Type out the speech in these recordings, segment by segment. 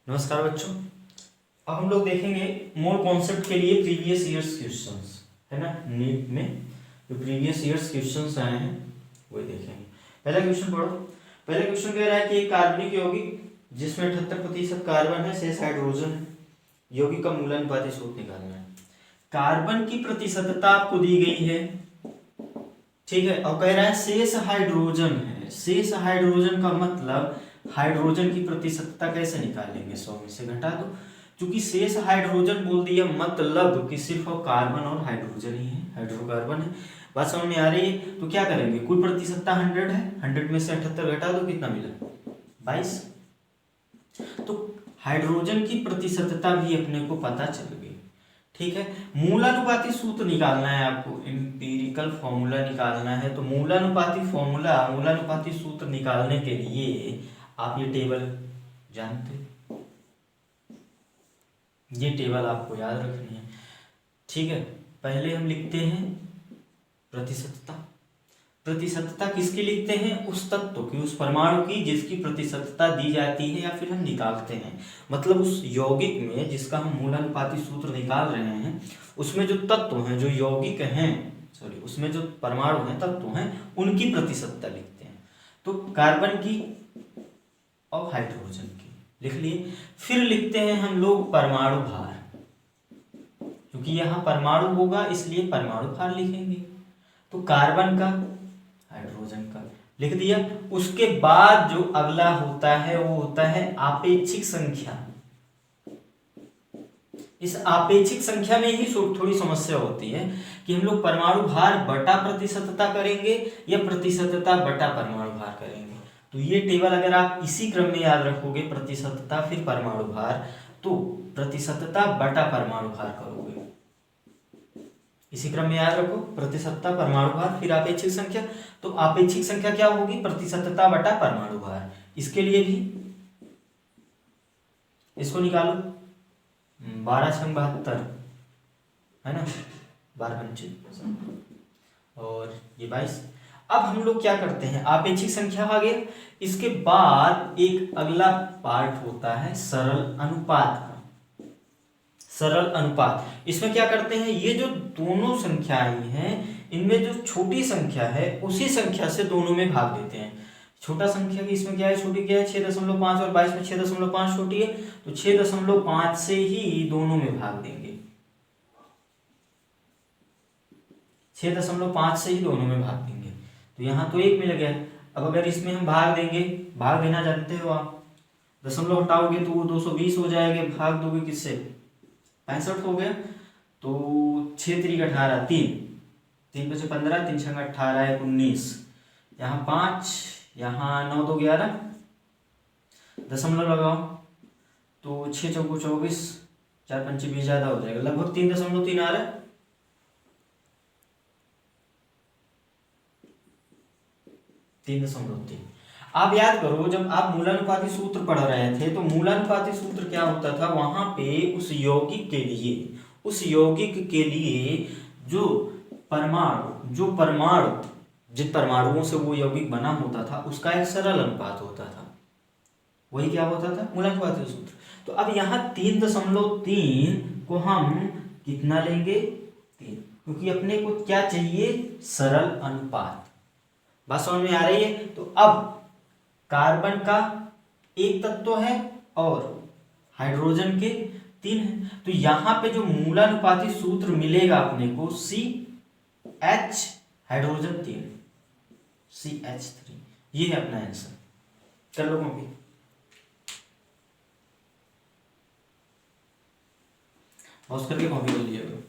नमस्कार बच्चों। अब हम लोग देखेंगे मोर कॉन्सेप्ट के लिए प्रीवियस ईयर्स क्वेश्चंस, है ना। नीट में जो प्रीवियस ईयर्स क्वेश्चंस आए हैं वही देखेंगे। पहला क्वेश्चन पढ़ो। पहला क्वेश्चन कह रहा है कि एक कार्बनिक यौगिक जिसमें 78% कार्बन है, शेष हाइड्रोजन है, यौगिक का मूलानुपाती सूत्र निकालना है। कार्बन की प्रतिशतता आपको दी गई है, ठीक है, और कह रहा है शेष हाइड्रोजन है। शेष हाइड्रोजन का मतलब हाइड्रोजन की प्रतिशतता कैसे निकालेंगे, 100 में से घटा दो। क्योंकि शेष हाइड्रोजन बोल दिया मतलब कि सिर्फ कार्बन और हाइड्रोजन ही है, हाइड्रोकार्बन है। बात समझ में आ रही है? तो क्या करेंगे, कुल प्रतिशतता 100 है, 100 में से 78 घटा दो, कितना मिला? 22। तो हाइड्रोजन की प्रतिशतता भी अपने को पता चल गई, ठीक है। मूलानुपाती सूत्र निकालना है आपको, एम्पिरिकल फॉर्मूला निकालना है। तो मूलानुपाती सूत्र निकालने के लिए आप ये टेबल जानते, ये टेबल आपको याद रखनी है, ठीक है। पहले हम लिखते हैं प्रतिशतता। प्रतिशतता किसकी लिखते हैं? उस तत्व की, उस परमाणु की जिसकी प्रतिशतता दी जाती है या फिर हम निकालते हैं। मतलब उस यौगिक में जिसका हम मूलानुपाती सूत्र निकाल रहे हैं, उसमें जो तत्व हैं, जो यौगिक हैं, सॉरी, उसमें जो परमाणु हैं, तत्व हैं, उनकी प्रतिशतता लिखते हैं। तो कार्बन की और हाइड्रोजन की लिख लिए। फिर लिखते हैं हम लोग परमाणु भार, क्योंकि यहाँ परमाणु होगा इसलिए परमाणु भार लिखेंगे। तो कार्बन का, हाइड्रोजन का लिख दिया। उसके बाद जो अगला होता है वो होता है आपेक्षिक संख्या। इस आपेक्षिक संख्या में ही थोड़ी समस्या होती है कि हम लोग परमाणु भार बटा प्रतिशतता करेंगे या प्रतिशतता बटा परमाणु भार करेंगे। तो ये टेबल अगर आप इसी क्रम में याद रखोगे, प्रतिशतता फिर परमाणु भार, तो प्रतिशतता बटा परमाणु भार करोगे। इसी क्रम में याद रखो, प्रतिशतता परमाणु भार फिर आपेक्षिक संख्या। तो आपेक्षिक संख्या क्या होगी? प्रतिशतता बटा परमाणु भार। इसके लिए भी इसको निकालो, 12 छंग 72, है ना, 12 पंचे और ये 22। अब हम लोग क्या करते हैं, आपेक्षिक संख्या आ गया, इसके बाद एक अगला पार्ट होता है सरल अनुपात का। सरल अनुपात, इसमें क्या करते हैं, ये जो दोनों संख्याएं हैं इनमें जो छोटी संख्या है उसी संख्या से दोनों में भाग देते हैं। छोटा संख्या की इसमें क्या है, छोटी क्या है, 6.5 और 22 में 6.5 छोटी है, तो 6.5 से ही दोनों में भाग देंगे। 6.5 से ही दोनों में भाग देंगे। तो यहाँ तो 1 मिल गया। अब अगर इसमें हम भाग देंगे, भाग देना जानते हो आप, दशमलव हटाओगे तो वो 220 हो जाएगा, भाग दोगे किससे, 65 हो गया। तो 6 3 18, 3 5 15, 3 6 18, 19, यहाँ 5, यहाँ 9 2 11, दशमलव लगाओ तो 6 चौको 24, 4 पंचे 20 ज्यादा हो जाएगा, लगभग 3.3 आ रहा है। 3.3। आप याद करो, जब आप मूलानुपाती सूत्र पढ़ रहे थे तो मूलानुपाती सूत्र क्या होता था, वहां पे उस यौगिक के लिए, जो परमाणु जिन परमाणुओं से वो यौगिक बना होता था उसका एक सरल अनुपात होता था, वही क्या होता था, मूलानुपाती सूत्र। तो अब यहाँ 3.3 को हम कितना लेंगे, 3, क्योंकि अपने को क्या चाहिए, सरल अनुपात। बात समझ में आ रही है? तो अब कार्बन का एक तत्व है और हाइड्रोजन के 3 है। तो यहां पे जो मूलानुपाती सूत्र मिलेगा अपने को, CH, हाइड्रोजन 3, CH3, ये है अपना आंसर। कर लो कॉपी। पॉज करके कॉपी कर लीजिएगा।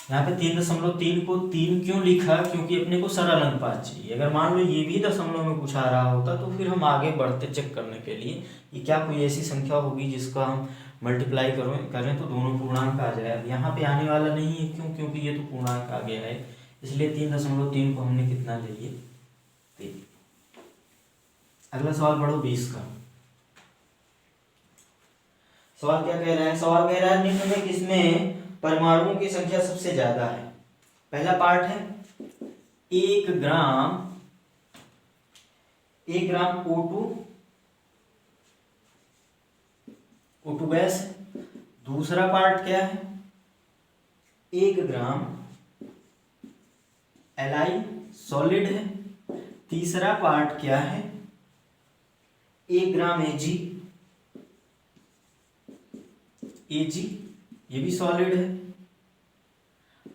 यहाँ पे 3.3 को 3 क्यों लिखा, क्योंकि अपने को सरल अनुपात चाहिए। अगर मान लो ये भी दशमलव में कुछ आ रहा होता तो फिर हम आगे बढ़ते चेक करने के लिए कि क्या कोई ऐसी संख्या होगी जिसका हम मल्टीप्लाई करें तो दोनों पूर्णांक आ जाए। यहाँ पे आने वाला नहीं है, क्यों, क्योंकि ये तो पूर्णांक आ गया है, इसलिए 3.3 को हमने कितना ले लिया, 3। अगला सवाल पढ़ो 20 का। सवाल क्या कह रहा है, सवाल कह रहा है निम्न में किसमें परमाणुओं की संख्या सबसे ज्यादा है। पहला पार्ट है 1 ग्राम O2 गैस है। दूसरा पार्ट क्या है 1 ग्राम Li सॉलिड है। तीसरा पार्ट क्या है 1 ग्राम Ag ये भी सॉलिड है।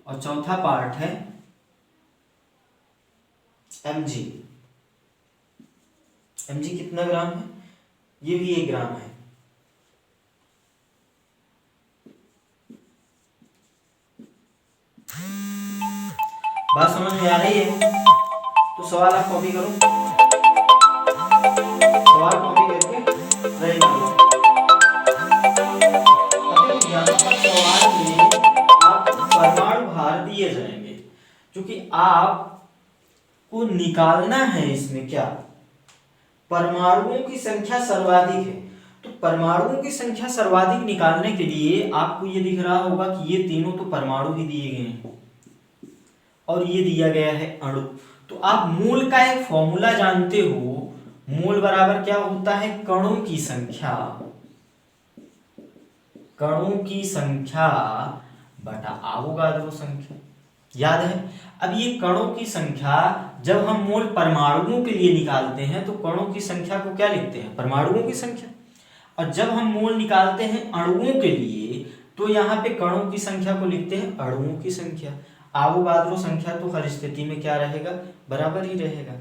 और चौथा पार्ट है Mg कितना ग्राम है, ये भी 1 ग्राम है। बात समझ में आ रही है? तो सवाल आप कॉपी करो, सवाल कॉपी करके रहेगा। अब यहाँ पर सवाल में आप परमाणु भार दिए जाएंगे, क्योंकि आपको निकालना है इसमें क्या, परमाणुओं की संख्या सर्वाधिक है। तो परमाणुओं की संख्या सर्वाधिक निकालने के लिए आपको ये दिख रहा होगा कि ये तीनों तो परमाणु ही दिए गए हैं और ये दिया गया है अणु। तो आप मोल का एक फॉर्मूला जानते हो, मोल बराबर क्या होता है, कणों की संख्या बटा अवोगाद्रो संख्या, याद है। अब ये कणों की संख्या जब हम मोल परमाणुओं के लिए निकालते हैं तो कणों की संख्या को क्या लिखते हैं, परमाणुओं की संख्या। और जब हम मोल निकालते हैं अणुओं के लिए तो यहाँ पे कणों की संख्या को लिखते हैं अणुओं की संख्या। अवोगाद्रो संख्या तो हर स्थिति में क्या रहेगा, बराबर ही रहेगा।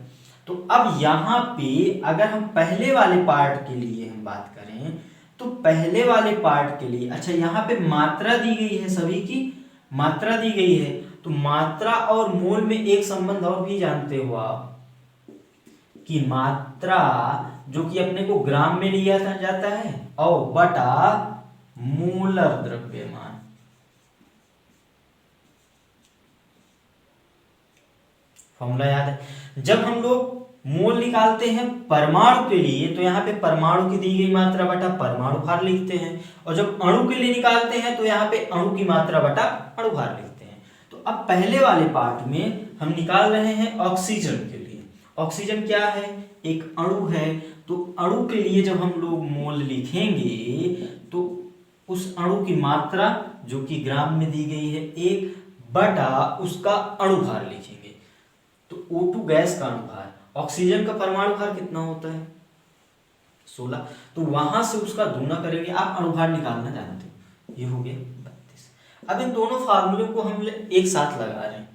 तो अब यहाँ पे अगर हम पहले वाले पार्ट के लिए हम बात करें तो पहले वाले पार्ट के लिए, अच्छा यहाँ पे मात्रा दी गई है, सभी की मात्रा दी गई है। तो मात्रा और मोल में एक संबंध और भी जानते हो आप कि मात्रा जो कि अपने को ग्राम में लिया जाता है और बटा मोलर द्रव्यमान। फॉर्मूला याद है। जब हम लोग मोल निकालते हैं परमाणु के लिए तो यहाँ पे परमाणु की दी गई मात्रा बटा परमाणु भार लिखते हैं, और जब अणु के लिए निकालते हैं तो यहाँ पे अणु की मात्रा बटा अणु भार लिखते हैं। तो अब पहले वाले पार्ट में हम निकाल रहे हैं ऑक्सीजन के लिए। ऑक्सीजन क्या है, एक अणु है। तो अणु के लिए जब हम लोग मोल लिखेंगे तो उस अणु की मात्रा जो कि ग्राम में दी गई है 1 बटा उसका अणु भार लिखेंगे। तो O2 गैस का अणु भार, ऑक्सीजन का परमाणु भार कितना होता है 16, तो वहां से उसका गुणा करेंगे। आप अणु भार निकालना जानते हो, ये हो गया 32। अब इन दोनों फार्मूले को हम एक साथ लगा रहे हैं,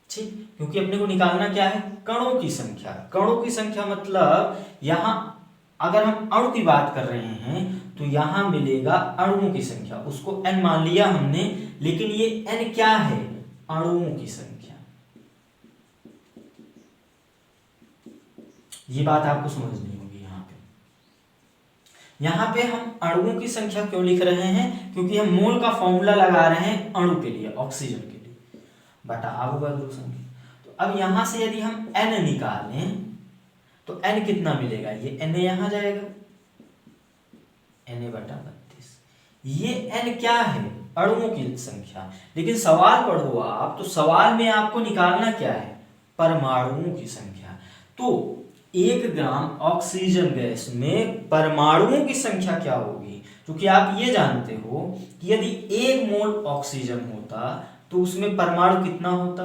ठीक, क्योंकि अपने को निकालना क्या है, कणों की संख्या। कणों की संख्या मतलब यहां अगर हम अणु की बात कर रहे हैं तो यहां मिलेगा अणुओं की संख्या, उसको n मान लिया हमने, लेकिन ये n क्या है, अणुओं की संख्या। ये बात आपको समझनी होगी। यहाँ पे हम अणुओं की संख्या क्यों लिख रहे हैं, क्योंकि हम मोल का फॉर्मूला लगा रहे हैं अणु के लिए, ऑक्सीजन के लिए, बटा अवोगाद्रो संख्या। तो अब यहां से यदि हम n निकालें तो n कितना मिलेगा, ये n यहां जाएगा, n बटा 32। ये n क्या है, अणुओं की संख्या। लेकिन सवाल पढ़ो आप, तो सवाल में आपको निकालना क्या है, परमाणुओं की संख्या। तो 1 ग्राम ऑक्सीजन गैस में परमाणुओं की संख्या क्या होगी, क्योंकि आप ये जानते हो कि यदि 1 मोल ऑक्सीजन होता तो उसमें परमाणु कितना होता।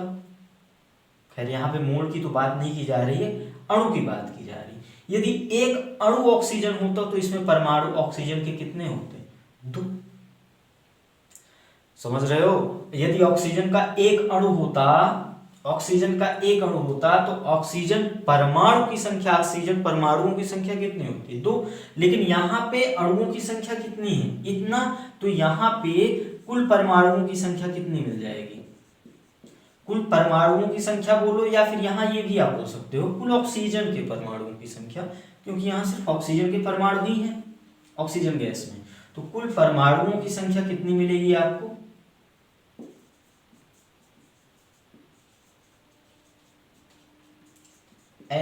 खैर यहाँ पे मोल की तो बात नहीं की जा रही है, अणु की बात की जा रही है। यदि 1 अणु ऑक्सीजन होता तो इसमें परमाणु ऑक्सीजन के कितने होते, 2। समझ रहे हो, यदि ऑक्सीजन का एक अणु होता तो ऑक्सीजन परमाणु की संख्या, ऑक्सीजन परमाणुओं की संख्या कितनी होती, 2। लेकिन यहाँ पे अणुओं की संख्या कितनी है, इतना। तो यहाँ पे कुल परमाणुओं की संख्या कितनी मिल जाएगी, कुल परमाणुओं की संख्या बोलो, या फिर यहाँ ये भी आप बोल सकते हो कुल ऑक्सीजन के परमाणुओं की संख्या, क्योंकि यहाँ सिर्फ ऑक्सीजन के परमाणु ही हैं ऑक्सीजन गैस में। तो कुल परमाणुओं की संख्या कितनी मिलेगी आपको, Na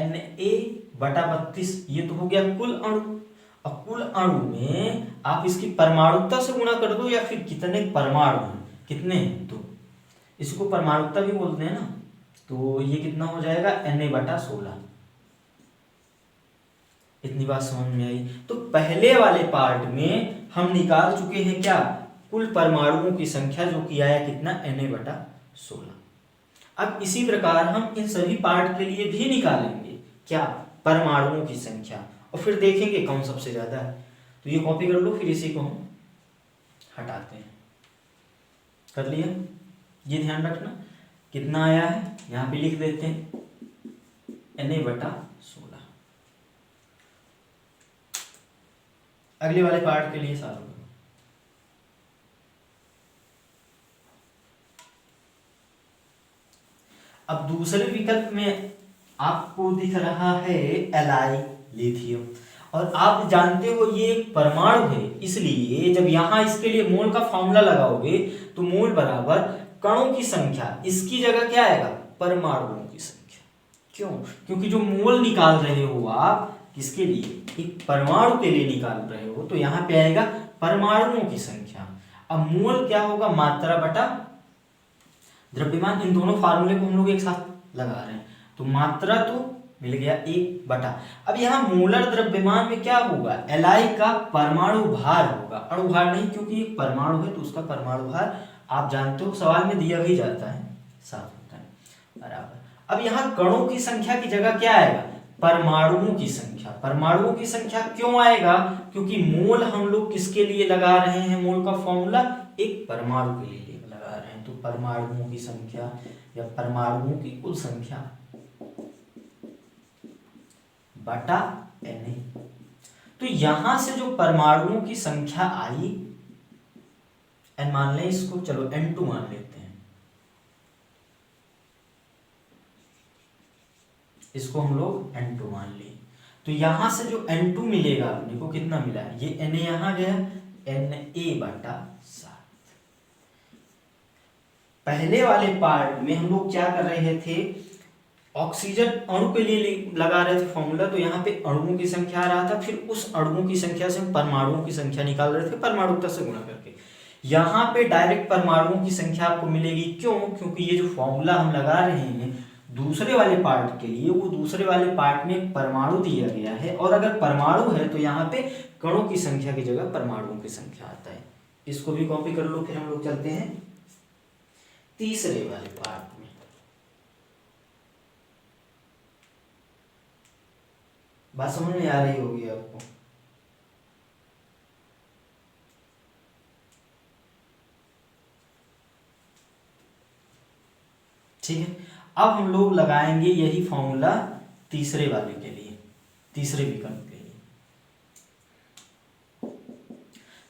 बटा 32। ये तो हो गया कुल अणु। और कुल अणु में आप इसकी परमाणुता से गुणा कर दो, या फिर कितने परमाणु हैं, कितने हैं, 2। इसको परमाणुकता भी बोलते हैं ना। तो ये कितना हो जाएगा Na/16। इतनी बात समझ में आई। तो पहले वाले पार्ट में हम निकाल चुके हैं क्या, कुल परमाणुओं की संख्या, जो कि आया कितना Na/16। अब इसी प्रकार हम इन सभी पार्ट के लिए भी निकालेंगे क्या, परमाणुओं की संख्या, और फिर देखेंगे कौन सबसे ज्यादा है। तो ये कॉपी कर लो, फिर इसी को हम हटाते हैं। कर लिया, ये ध्यान रखना कितना आया है, यहां पे लिख देते हैं Na/16। अगले वाले पार्ट के लिए सॉल्व करो। अब दूसरे विकल्प में आपको दिख रहा है Li लिथियम, और आप जानते हो ये एक परमाणु है, इसलिए जब यहां इसके लिए मोल का फॉर्मूला लगाओगे तो मोल बराबर कणों की संख्या, इसकी जगह क्या आएगा, परमाणुओं की संख्या। क्यों, क्योंकि जो मोल निकाल रहे हो आप किसके लिए, एक परमाणु के लिए निकाल रहे हो, तो यहाँ पे आएगा परमाणुओं की संख्या। अब मोल क्या होगा, मात्रा बटा द्रव्यमान। इन दोनों फार्मूले को हम लोग एक साथ लगा रहे हैं, तो मात्रा तो मिल गया 1/। अब यहाँ मोलर द्रव्यमान में क्या होगा, Li का परमाणु भार होगा, अणु भार नहीं, क्योंकि एक परमाणु है तो उसका परमाणु भार आप जानते हो सवाल में दिया भी जाता है, 7 होता है बराबर। अब यहाँ कणों की संख्या की जगह क्या आएगा, परमाणुओं की संख्या। परमाणुओं की संख्या क्यों आएगा, क्योंकि मोल हम लोग किसके लिए लगा रहे हैं, मोल का फॉर्मूला एक परमाणु के लिए लगा रहे हैं, तो परमाणुओं की संख्या या परमाणुओं की कुल संख्या बटा Na। तो यहां से जो परमाणुओं की संख्या आई, n मान लें इसको, चलो N2 मान लेते हैं, इसको हम लोग N2 मान लिए। तो यहां से जो N2 मिलेगा अपने को, कितना मिला, ये Na यहां गया, Na/7। पहले वाले पार्ट में हम लोग क्या कर रहे थे, ऑक्सीजन अणु के लिए लगा रहे थे फॉर्मूला, तो यहाँ पे अणुओं की संख्या आ रहा था, फिर उस अणुओं की संख्या से हम परमाणुओं की संख्या निकाल रहे थे परमाणुता से गुणा करके। यहाँ पे डायरेक्ट परमाणुओं की संख्या आपको मिलेगी, क्यों, क्योंकि ये जो फॉर्मूला हम लगा रहे हैं दूसरे वाले पार्ट के लिए, वो दूसरे वाले पार्ट में परमाणु दिया गया है, और अगर परमाणु है तो यहाँ पे कणों की संख्या की जगह परमाणुओं की संख्या आता है। इसको भी कॉपी कर लो, फिर हम लोग चलते हैं तीसरे वाले पार्ट में। बात समझ में आ रही होगी आपको। ठीक है, अब हम लोग लगाएंगे यही फॉर्मूला तीसरे वाले के लिए, तीसरे विकल्प के लिए।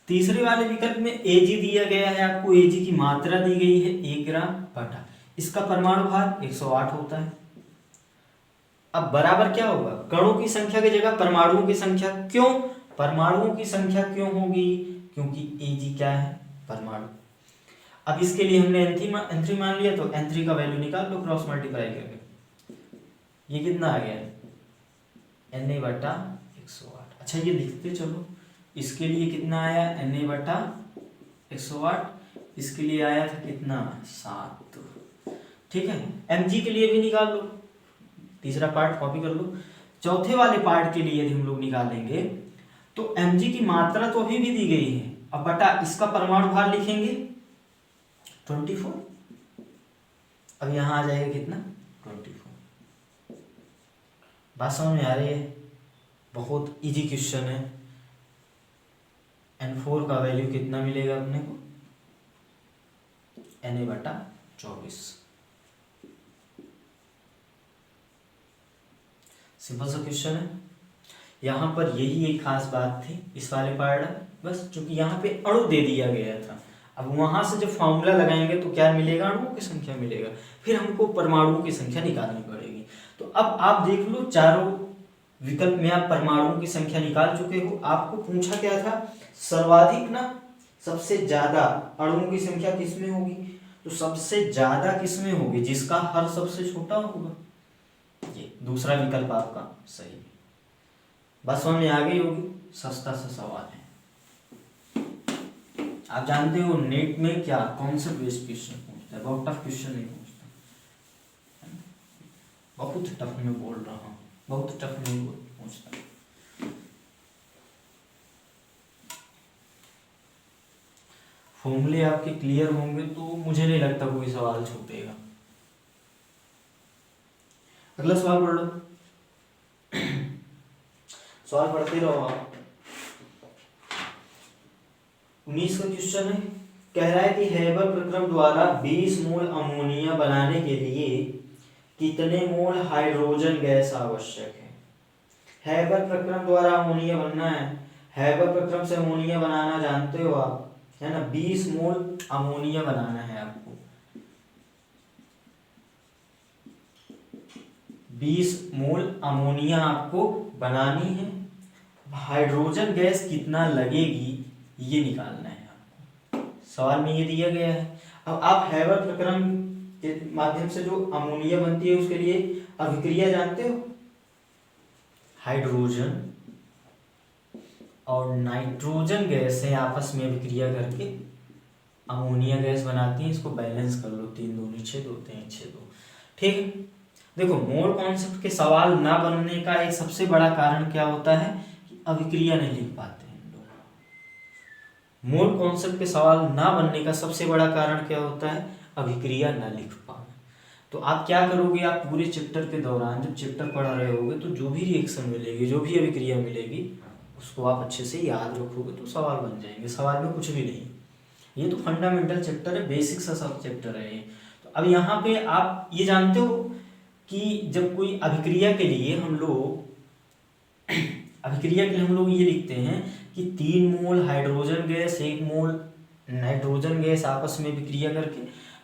तीसरे वाले विकल्प में Ag दिया गया है आपको, Ag की मात्रा दी गई है 1 ग्राम बटा, इसका परमाणु भार 108 होता है। अब बराबर क्या होगा, कणों की संख्या की जगह परमाणुओं की संख्या। क्यों परमाणुओं की संख्या क्यों होगी, क्योंकि Ag क्या है, परमाणु। अब इसके लिए हमने N3 मान लिया, तो N3 का वैल्यू निकाल लो क्रॉस मल्टीप्लाई करके। ये कितना आ गया, Na/108। अच्छा ये लिखते चलो, इसके लिए कितना आया, Na/108, इसके लिए आया था कितना, 7। ठीक है, Mg के लिए भी निकाल लो, तीसरा पार्ट कॉपी कर लो। चौथे वाले पार्ट के लिए यदि हम लोग निकालेंगे तो Mg की मात्रा तो अभी भी दी गई है, अब बटा इसका परमाणु भार लिखेंगे 24। अब यहां आ जाएगा कितना, 24। बात समझ में आ रही है, बहुत इजी क्वेश्चन है। N4 का वैल्यू कितना मिलेगा अपने को, Na/24। सिंपल सा क्वेश्चन है। यहाँ पर यही एक खास बात थी इस वाले पार्ट, बस चूंकि यहाँ पे अणु दे दिया गया था, अब वहां से जब फॉर्मूला लगाएंगे तो क्या मिलेगा, अणुओं की संख्या मिलेगा, फिर हमको परमाणुओं की संख्या निकालनी पड़ेगी। तो अब आप देख लो, चारों विकल्प में आप परमाणुओं की संख्या निकाल चुके हो। आपको पूछा क्या था, सर्वाधिक ना, सबसे ज्यादा अणुओं की संख्या किसमें होगी, तो सबसे ज्यादा किसमें होगी, जिसका हर सबसे छोटा होगा। ये दूसरा विकल्प आपका सही है। बस समझ में आ गई होगी, सस्ता सा सवाल है। आप जानते हो नेट में क्या कौन सा बेस्ड क्वेश्चन पूछते हैं। पूछता है, बहुत टफ क्वेश्चन नहीं पूछता है ना? बहुत टफ मैं बोल रहा हूँ, बहुत टफ नहीं पूछता। फॉर्मूले आपके क्लियर होंगे तो मुझे नहीं लगता कोई सवाल छूटेगा। अगला सवाल पढ़ लो, सवाल पढ़ते रहो आप। 19 का क्वेश्चन है, कह रहा है कि हैबर प्रक्रम द्वारा 20 मोल अमोनिया बनाने के लिए कितने मोल हाइड्रोजन गैस आवश्यक है। हैबर प्रक्रम द्वारा अमोनिया बनना है, हैबर प्रक्रम से अमोनिया बनाना जानते हो आप, है ना? 20 मोल अमोनिया बनाना है आपको, 20 मोल अमोनिया आपको बनानी है। हाइड्रोजन गैस कितना लगेगी ये निकालना है आपको, सवाल में ये दिया गया है। अब आप हैबर प्रक्रम के माध्यम से जो अमोनिया बनती है उसके लिए अभिक्रिया जानते हो, हाइड्रोजन और नाइट्रोजन गैस है आपस में अभिक्रिया करके अमोनिया गैस बनाती है। इसको बैलेंस कर लो, 3 दूनी 6 होते हैं, 6 2, ठीक है। देखो मोल कॉन्सेप्ट के सवाल ना बनने का एक सबसे बड़ा कारण क्या होता है कि अभिक्रिया नहीं लिख पाते हैं लोग। मोल कॉन्सेप्ट के सवाल ना बनने का सबसे बड़ा कारण क्या होता है, अभिक्रिया ना लिख पाना। तो आप क्या करोगे, आप पूरे चैप्टर के दौरान जब चैप्टर पढ़ रहे होगे तो जो भी रिएक्शन मिलेगी, जो भी अभिक्रिया मिलेगी, उसको आप अच्छे से याद रखोगे तो सवाल बन जाएंगे। सवाल में कुछ भी नहीं, ये तो फंडामेंटल चैप्टर है, बेसिक सा सब चैप्टर है ये। तो अब यहाँ पे आप ये जानते हो कि जब कोई अभिक्रिया के लिए हम लोग ये लिखते हैं कि 3 मोल hydrogen gas 1 mole nitrogen gas आपस में अभिक्रिया करके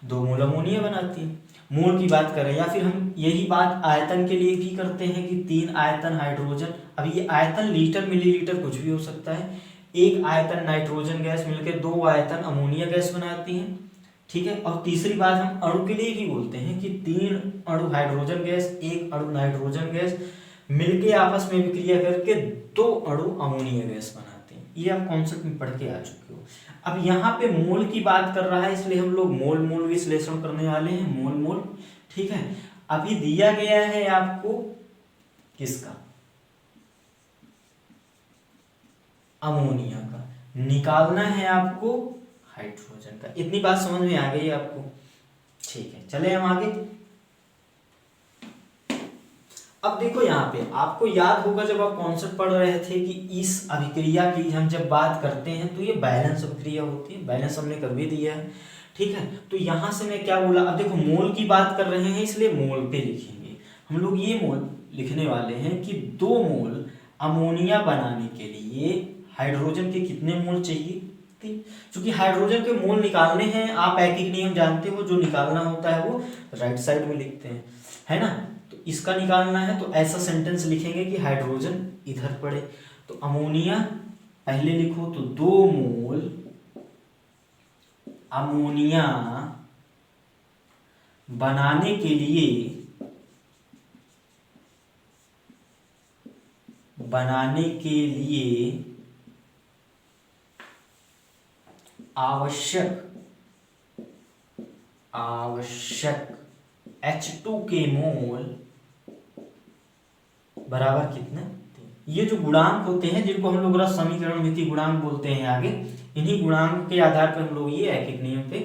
2 मोल अमोनिया बनाती है। मोल की बात करें, या फिर हम यही बात आयतन के लिए भी करते हैं कि 3 आयतन हाइड्रोजन, अब ये आयतन लीटर मिलीलीटर कुछ भी हो सकता है, 1 आयतन नाइट्रोजन गैस मिलकर 2 आयतन अमोनिया गैस बनाती है, ठीक है। और तीसरी बात हम अणु के लिए भी बोलते हैं कि 3 अणु हाइड्रोजन गैस 1 अणु नाइट्रोजन गैस मिलके आपस में विक्रिया करके 2 अणु अमोनिया गैस बनाते हैं। ये आप कॉन्सेप्ट में पढ़ के आ चुके हो। अब यहाँ पे मोल की बात कर रहा है, इसलिए हम लोग मोल मोल विश्लेषण करने वाले हैं, मोल मोल, ठीक है। अभी दिया गया है आपको किसका, अमोनिया का, निकालना है आपको हाइड्रोजन का। इतनी बात समझ में आ गई आपको, ठीक है। चले हम आगे। अब देखो यहाँ पे आपको याद होगा जब आप कॉन्सेप्ट पढ़ रहे थे कि इस अभिक्रिया की हम जब बात करते हैं तो ये बैलेंस अभिक्रिया होती है, बैलेंस हमने कर भी दिया है, ठीक है। तो यहाँ से मैं क्या बोला, अब देखो मोल की बात कर रहे हैं इसलिए मोल पे लिखेंगे हम लोग। ये मोल लिखने वाले हैं कि 2 मोल अमोनिया बनाने के लिए हाइड्रोजन के कितने मोल चाहिए, क्योंकि हाइड्रोजन के मोल निकालने हैं, आप एक एक नियम जानते हो, जो निकालना होता है वो राइट साइड में लिखते हैं, है ना। तो इसका निकालना है तो ऐसा सेंटेंस लिखेंगे कि हाइड्रोजन इधर पड़े, तो अमोनिया पहले लिखो, तो 2 मोल अमोनिया बनाने के लिए आवश्यक H2 के मोल बराबर कितने, ये जो गुणांक होते हैं जिनको हम लोग रस समीकरण मिति गुणांक बोलते हैं आगे, इन्हीं गुणांक के आधार पर हम लोग ये एक एक नियम पे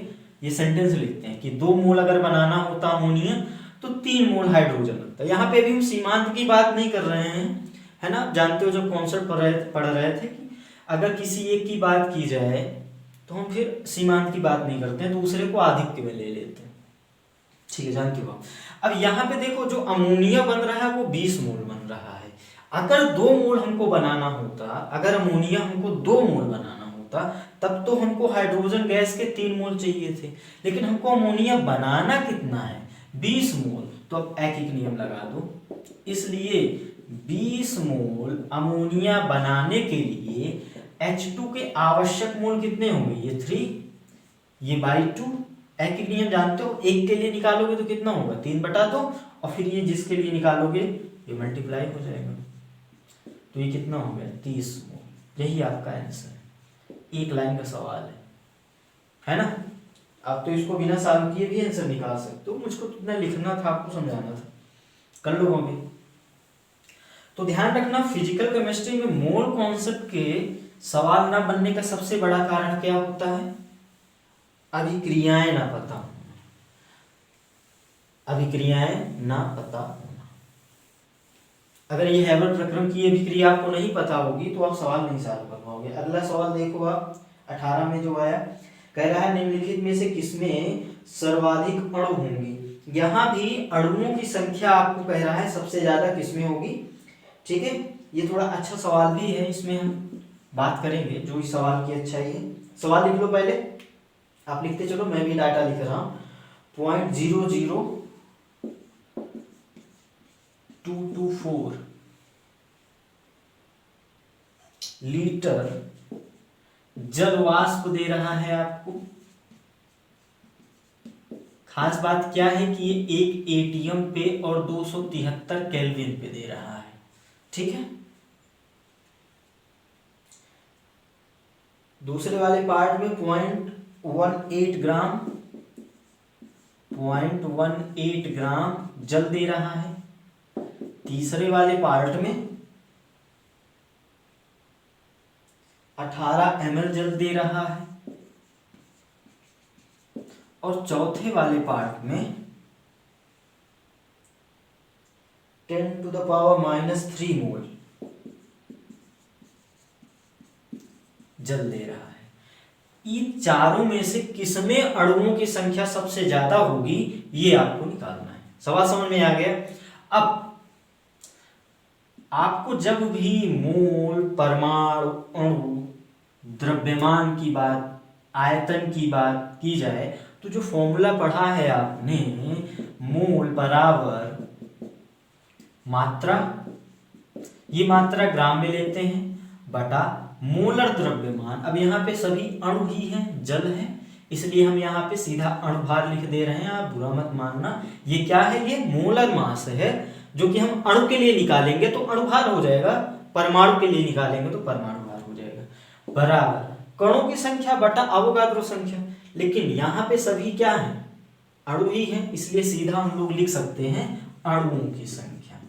ये सेंटेंस लिखते हैं कि 2 मोल अगर बनाना होता अमोनिया तो 3 मोल हाइड्रोजन लगता है। यहाँ पे भी हम सीमांत की बात नहीं कर रहे हैं, है ना। जानते हो जब कॉन्सेप्ट पढ़ रहे थे कि अगर किसी एक की बात की जाए तो हम फिर सीमांत की बात नहीं करते हैं, दूसरे को आधिक्य में ले लेते हैं, ठीक है, जानते हो। अब यहाँ पे देखो जो अमोनिया बन रहा है वो 20 मोल बन रहा है। अगर 2 मोल हमको बनाना होता, अगर अमोनिया हमको 2 मोल बनाना होता तब तो हमको हाइड्रोजन गैस के 3 मोल चाहिए थे, लेकिन हमको अमोनिया बनाना कितना है, 20 मोल। तो अब एक एक नियम लगा दो, इसलिए 20 मोल अमोनिया बनाने के लिए H2 के आवश्यक मोल कितने होंगे, ये 3, ये बाई 2। एक एक नियम जानते हो, एक के लिए निकालोगे तो कितना होगा 3/2, और फिर ये जिसके लिए निकालोगे ये मल्टीप्लाई हो जाएगा, तो ये कितना हो गया 30 मोल। यही आपका आंसर है, एक लाइन का सवाल है ना। आप तो इसको बिना सॉल्व किए भी आंसर निकाल सकते हो, मुझको तो इतना लिखना था, आपको समझाना था, कर लोगे। तो ध्यान रखना फिजिकल केमिस्ट्री में मोल कॉन्सेप्ट के सवाल ना बनने का सबसे बड़ा कारण क्या होता है? अभिक्रियाएं ना पता होना, अभिक्रियाएं ना पता होना। अगर ये हैबर प्रक्रम की अभिक्रिया आपको नहीं पता होगी तो आप सवाल नहीं सॉल्व कर पाओगे। अगला सवाल देखो आप 18 में जो आया, कह रहा है निम्नलिखित में से किसमें सर्वाधिक अणु होंगे। यहाँ भी अणुओं की संख्या आपको कह रहा है सबसे ज्यादा किसमें होगी। ठीक है, ये थोड़ा अच्छा सवाल भी है, इसमें हम बात करेंगे जो इस सवाल की अच्छाई है। सवाल लिख लो पहले, आप लिखते चलो, मैं भी डाटा लिख रहा हूं। 0.00224 लीटर जल वाष्प दे रहा है आपको। खास बात क्या है कि ये 1 एटीएम पे और 273 केल्विन पे दे रहा है। ठीक है, दूसरे वाले पार्ट में 0.18 ग्राम, 0.18 ग्राम जल दे रहा है। तीसरे वाले पार्ट में 18 ml जल दे रहा है। और चौथे वाले पार्ट में 10⁻³ मोल जल दे रहा है। इन चारों में से किसमें अणुओं की संख्या सबसे ज्यादा होगी, ये आपको निकालना है। सवाल समझ में आ गया। अब आपको जब भी मोल, परमाणु, अणु, द्रव्यमान की बात, आयतन की बात की जाए तो जो फॉर्मूला पढ़ा है आपने, मोल बराबर मात्रा, ये मात्रा ग्राम में लेते हैं, बटा मोलर द्रव्यमान। अब यहाँ पे सभी अणु ही हैं, जल है, इसलिए हम यहाँ पे सीधा अणुभार लिख दे रहे हैं, आप बुरा मत मानना। ये क्या है, ये मोलर मास है, जो कि हम अणु के लिए निकालेंगे तो अणुभार हो जाएगा, परमाणु के लिए निकालेंगे तो परमाणु भार हो जाएगा, बराबर कणों की संख्या बटा अवोगाद्रो संख्या। लेकिन यहाँ पे सभी क्या है, अणु ही है, इसलिए सीधा हम लोग लिख सकते हैं अणुओं की संख्या,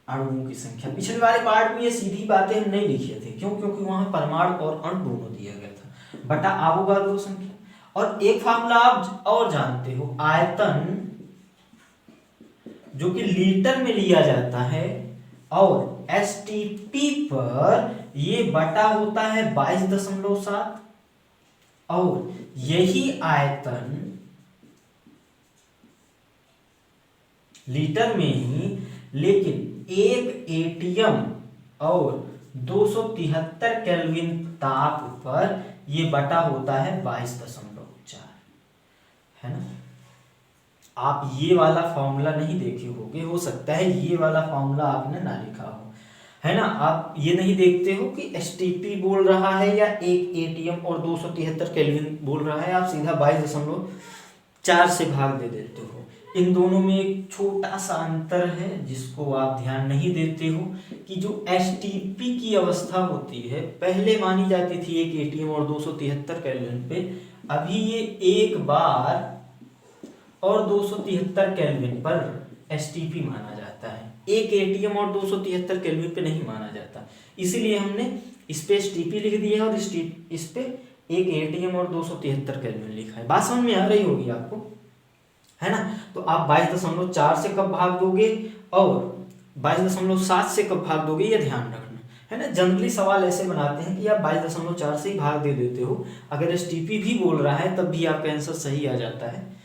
अणुओं की संख्या। पिछले वाले पार्ट में ये सीधी बातें हम नहीं लिखे थे, क्यों? क्योंकि वहां परमाणु और अणु दोनों दिया गया था, बटा अवोगाद्रो संख्या। और एक फार्मूला आप और जानते हो, आयतन जो कि लीटर में लिया जाता है, और एसटीपी पर ये बटा होता है 22.7, और यही आयतन लीटर में ही, लेकिन 1 एटीएम और 273 केल्विन ताप पर ये बटा होता है 22.4, है ना। आप ये वाला फॉर्मूला नहीं देखे होगे, हो सकता है ये वाला फॉर्मूला आपने ना लिखा हो, है ना। आप ये नहीं देखते हो कि एसटीपी बोल रहा है या 1 एटीएम और 273 केल्विन बोल रहा है, आप सीधा 22.4 से भाग दे देते हो। इन दोनों में एक छोटा सा अंतर है जिसको आप ध्यान नहीं देते हो, कि जो एसटीपी की अवस्था होती है पहले मानी जाती थी 1 एटीएम और 273 केल्विन पे, अभी ये 1 बार और 273 केल्विन पर एसटीपी माना जाता है, 1 एटीएम और 273 केल्विन पे नहीं माना जाता। इसीलिए हमने इस पे एसटीपी लिख दिया है और इस पे 1 एटीएम और 273 केल्विन लिखा है। बात समझ में आ रही होगी आपको, है ना। तो आप 22.4 से कब भाग दोगे और 22.7 से कब भाग दोगे, ये ध्यान रखना, है ना। जनरली सवाल ऐसे बनाते हैं कि आप 22.4 से ही भाग दे देते हो, अगर एसटीपी भी बोल रहा है तब भी आपका आंसर सही आ जाता है।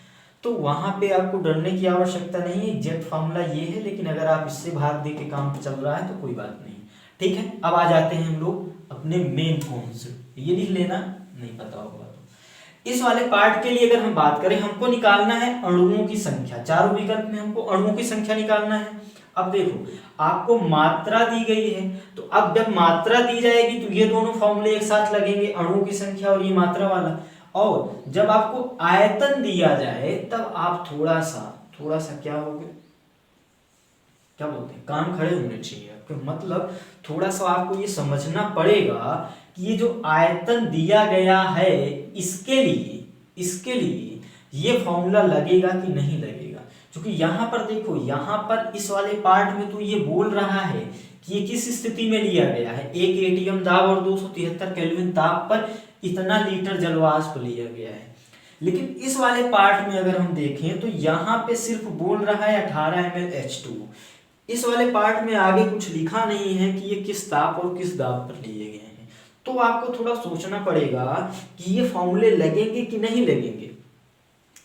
तो वहां पे आपको डरने की आवश्यकता नहीं है, एग्जैक्ट फॉर्मूला ये है, लेकिन अगर आप इससे भाग दे के काम चल रहा है तो कोई बात नहीं, ठीक है। अब आ जाते हैं हम लोग अपने मेन कॉन्सेप्ट, ये लिख लेना, नहीं पता होगा तो। इस वाले पार्ट के लिए अगर हम बात करें, हमको निकालना है अणुओं की संख्या, चारों विकल्प में हमको अणुओं की संख्या निकालना है। अब देखो, आपको मात्रा दी गई है, तो अब जब मात्रा दी जाएगी तो ये दोनों फॉर्मूले एक साथ लगेंगे, अणुओं की संख्या और ये मात्रा वाला। और जब आपको आयतन दिया जाए तब आप थोड़ा सा क्या होगे, क्या बोलते हैं, कान खड़े होने चाहिए आपके, मतलब थोड़ा सा आपको ये समझना पड़ेगा कि ये जो आयतन दिया गया है इसके लिए ये फॉर्मूला लगेगा कि नहीं लगेगा। क्योंकि यहाँ पर देखो, यहाँ पर इस वाले पार्ट में तो ये बोल रहा है कि ये किस स्थिति में लिया गया है, 1 एटीएम दाब और 273 केल्विन ताप पर इतना लीटर जल वाष्प लिया गया है। लेकिन इस वाले पार्ट में अगर हम देखें तो यहाँ पे सिर्फ बोल रहा है 18 ml H2। इस वाले पार्ट में आगे कुछ लिखा नहीं है कि ये किस ताप और किस दाब पर लिए गए हैं। तो आपको थोड़ा सोचना पड़ेगा कि ये फॉर्मूले लगेंगे कि नहीं लगेंगे।